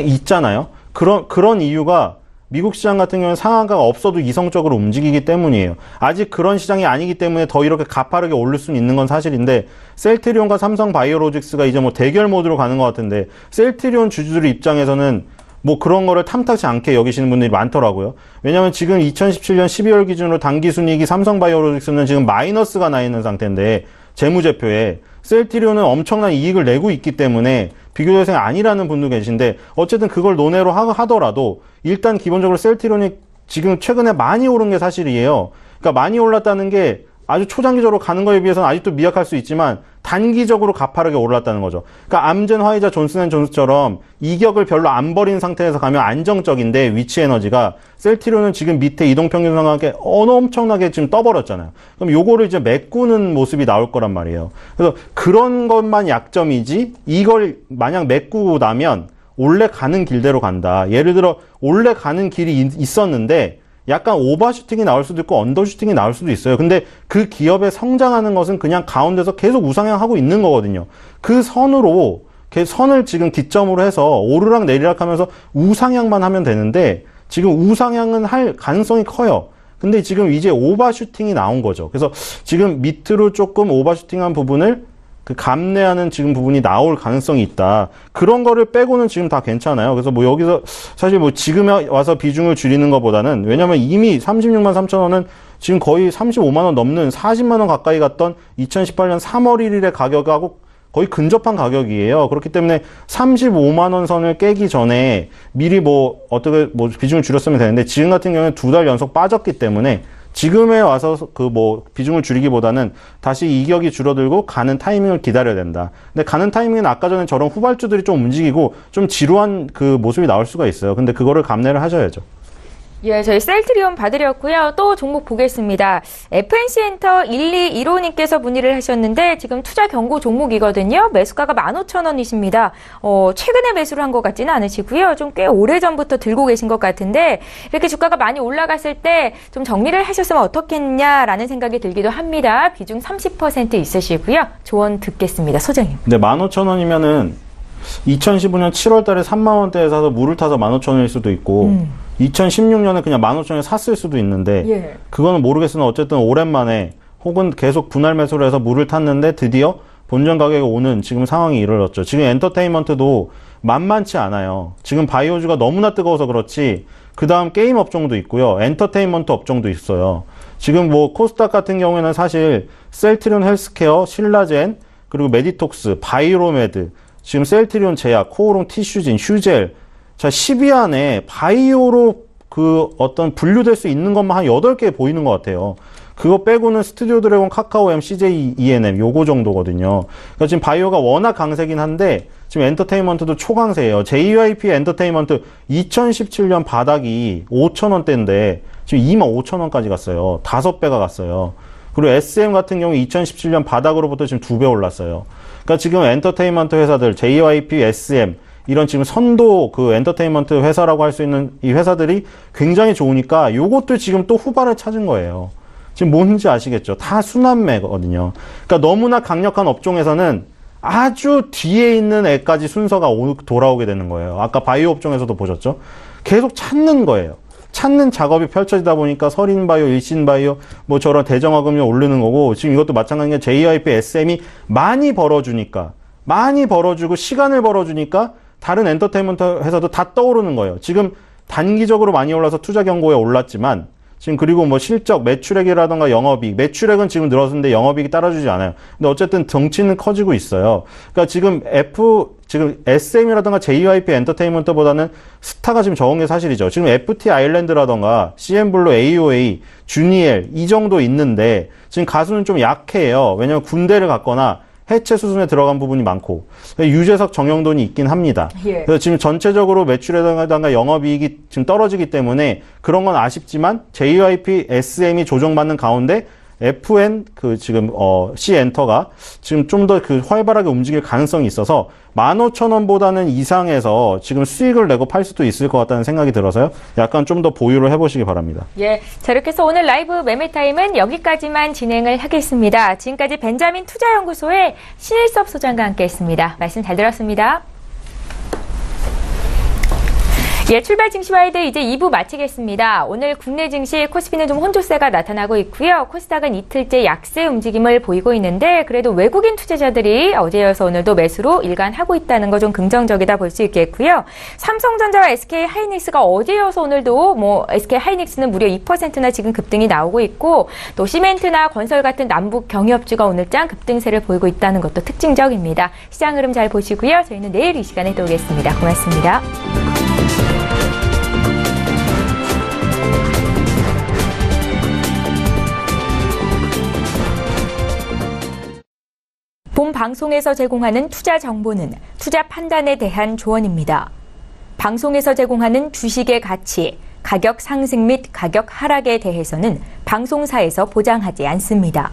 있잖아요. 그런 이유가 미국 시장 같은 경우는 상한가가 없어도 이성적으로 움직이기 때문이에요. 아직 그런 시장이 아니기 때문에 더 이렇게 가파르게 오를 수는 있는 건 사실인데 셀트리온과 삼성바이오로직스가 이제 뭐 대결 모드로 가는 것 같은데 셀트리온 주주들 입장에서는 뭐 그런 거를 탐탁지 않게 여기시는 분들이 많더라고요. 왜냐하면 지금 2017년 12월 기준으로 당기순이익이 삼성바이오로직스는 지금 마이너스가 나 있는 상태인데 재무제표에 셀트리온은 엄청난 이익을 내고 있기 때문에 비교 대상이 아니라는 분도 계신데 어쨌든 그걸 논외로 하더라도 일단 기본적으로 셀트리온이 지금 최근에 많이 오른 게 사실이에요. 그러니까 많이 올랐다는 게 아주 초장기적으로 가는 거에 비해서는 아직도 미약할 수 있지만 단기적으로 가파르게 올랐다는 거죠. 그러니까 암젠, 화이자, 존슨앤존스처럼 이격을 별로 안 벌인 상태에서 가면 안정적인데 위치 에너지가 셀트리온은 지금 밑에 이동평균선과 함께 엄청나게 지금 떠버렸잖아요. 그럼 요거를 이제 메꾸는 모습이 나올 거란 말이에요. 그래서 그런 것만 약점이지 이걸 만약 메꾸고 나면 원래 가는 길대로 간다. 예를 들어 원래 가는 길이 있었는데 약간 오버슈팅이 나올 수도 있고 언더슈팅이 나올 수도 있어요. 근데 그 기업에 성장하는 것은 그냥 가운데서 계속 우상향하고 있는 거거든요. 그 선을 지금 기점으로 해서 오르락 내리락 하면서 우상향만 하면 되는데 지금 우상향은 할 가능성이 커요. 근데 지금 이제 오버슈팅이 나온 거죠. 그래서 지금 밑으로 조금 오버슈팅한 부분을 감내하는 지금 부분이 나올 가능성이 있다. 그런 거를 빼고는 지금 다 괜찮아요. 그래서 뭐 여기서 사실 뭐 지금에 와서 비중을 줄이는 것보다는 왜냐면 이미 36만 3천 원은 지금 거의 35만 원 넘는 40만 원 가까이 갔던 2018년 3월 1일의 가격하고 거의 근접한 가격이에요. 그렇기 때문에 35만 원 선을 깨기 전에 미리 어떻게 비중을 줄였으면 되는데 지금 같은 경우는 2달 연속 빠졌기 때문에 지금에 와서 비중을 줄이기보다는 다시 이격이 줄어들고 가는 타이밍을 기다려야 된다. 근데 가는 타이밍은 아까 전에 저런 후발주들이 좀 움직이고 좀 지루한 그 모습이 나올 수가 있어요. 근데 그거를 감내를 하셔야죠. 예, 저희 셀트리온 봐드렸고요. 또 종목 보겠습니다. FNC엔터 1215님께서 문의를 하셨는데 지금 투자 경고 종목이거든요. 매수가가 15,000원이십니다. 최근에 매수를 한 것 같지는 않으시고요. 좀 꽤 오래전부터 들고 계신 것 같은데 이렇게 주가가 많이 올라갔을 때 좀 정리를 하셨으면 어떻겠냐라는 생각이 들기도 합니다. 비중 30% 있으시고요. 조언 듣겠습니다. 소장님. 네, 15,000원이면은 2015년 7월 달에 3만 원대에 사서 물을 타서 15,000원일 수도 있고 2016년에 그냥 15,000원에 샀을 수도 있는데 예. 그거는 모르겠으나 어쨌든 오랜만에 혹은 계속 분할 매수를 해서 물을 탔는데 드디어 본전 가격에 오는 지금 상황이 이르렀죠. 지금 엔터테인먼트도 만만치 않아요. 지금 바이오주가 너무나 뜨거워서 그렇지 그 다음 게임 업종도 있고요. 엔터테인먼트 업종도 있어요. 지금 코스닥 같은 경우에는 사실 셀트리온 헬스케어, 신라젠, 그리고 메디톡스, 바이로메드, 지금 셀트리온 제약, 코오롱 티슈진, 휴젤, 자, 10위 안에 바이오로 어떤 분류될 수 있는 것만 한 8개 보이는 것 같아요. 그거 빼고는 스튜디오 드래곤, 카카오엠, CJ ENM 요거 정도거든요. 그러니까 지금 바이오가 워낙 강세긴 한데 지금 엔터테인먼트도 초강세예요. JYP 엔터테인먼트 2017년 바닥이 5,000원대인데 지금 25,000원까지 갔어요. 5배가 갔어요. 그리고 SM 같은 경우 2017년 바닥으로부터 지금 2배 올랐어요. 그러니까 지금 엔터테인먼트 회사들 JYP, SM 이런 지금 선도 엔터테인먼트 회사라고 할 수 있는 이 회사들이 굉장히 좋으니까 요것도 지금 또 후발을 찾은 거예요. 지금 뭔지 아시겠죠? 다 순환매거든요. 그러니까 너무나 강력한 업종에서는 아주 뒤에 있는 애까지 순서가 돌아오게 되는 거예요. 아까 바이오 업종에서도 보셨죠? 계속 찾는 거예요. 찾는 작업이 펼쳐지다 보니까 서린바이오, 일신바이오, 저런 대정화금융 오르는 거고, 지금 이것도 마찬가지인 게 JYP, SM이 많이 벌어주고 시간을 벌어주니까 다른 엔터테인먼트 회사도 다 떠오르는 거예요. 지금 단기적으로 많이 올라서 투자 경고에 올랐지만, 지금 그리고 실적, 매출액이라던가 영업이익, 매출액은 지금 늘었는데 영업이익이 따라주지 않아요. 근데 어쨌든 덩치는 커지고 있어요. 그러니까 지금 SM이라던가 JYP 엔터테인먼트보다는 스타가 지금 적은 게 사실이죠. 지금 FT 아일랜드라던가 CN블루, AOA, 주니엘 이 정도 있는데 지금 가수는 좀 약해요. 왜냐면 군대를 갔거나 해체 수순에 들어간 부분이 많고 유재석, 정영돈이 있긴 합니다. 예. 그래서 지금 전체적으로 매출에다가 영업이익이 지금 떨어지기 때문에 그런 건 아쉽지만 JYP, SM이 조정받는 가운데 FN 지금 C 엔터가 지금 좀 더 활발하게 움직일 가능성이 있어서 15,000원보다는 이상해서 지금 수익을 내고 팔 수도 있을 것 같다는 생각이 들어서요. 약간 좀 더 보유를 해보시기 바랍니다. 예, 자 이렇게 해서 오늘 라이브 매매 타임은 여기까지만 진행을 하겠습니다. 지금까지 벤자민 투자연구소의 신일섭 소장과 함께했습니다. 말씀 잘 들었습니다. 예, 출발 증시와이드 이제 2부 마치겠습니다. 오늘 국내 증시 코스피는 좀 혼조세가 나타나고 있고요. 코스닥은 이틀째 약세 움직임을 보이고 있는데 그래도 외국인 투자자들이 어제여서 오늘도 매수로 일관하고 있다는 거 좀 긍정적이다 볼 수 있겠고요. 삼성전자와 SK하이닉스가 어제여서 오늘도 SK하이닉스는 무려 2%나 지금 급등이 나오고 있고 또 시멘트나 건설 같은 남북 경유업주가 오늘장 급등세를 보이고 있다는 것도 특징적입니다. 시장 흐름 잘 보시고요. 저희는 내일 이 시간에 또 오겠습니다. 고맙습니다. 본 방송에서 제공하는 투자 정보는 투자 판단에 대한 조언입니다. 방송에서 제공하는 주식의 가치, 가격 상승 및 가격 하락에 대해서는 방송사에서 보장하지 않습니다.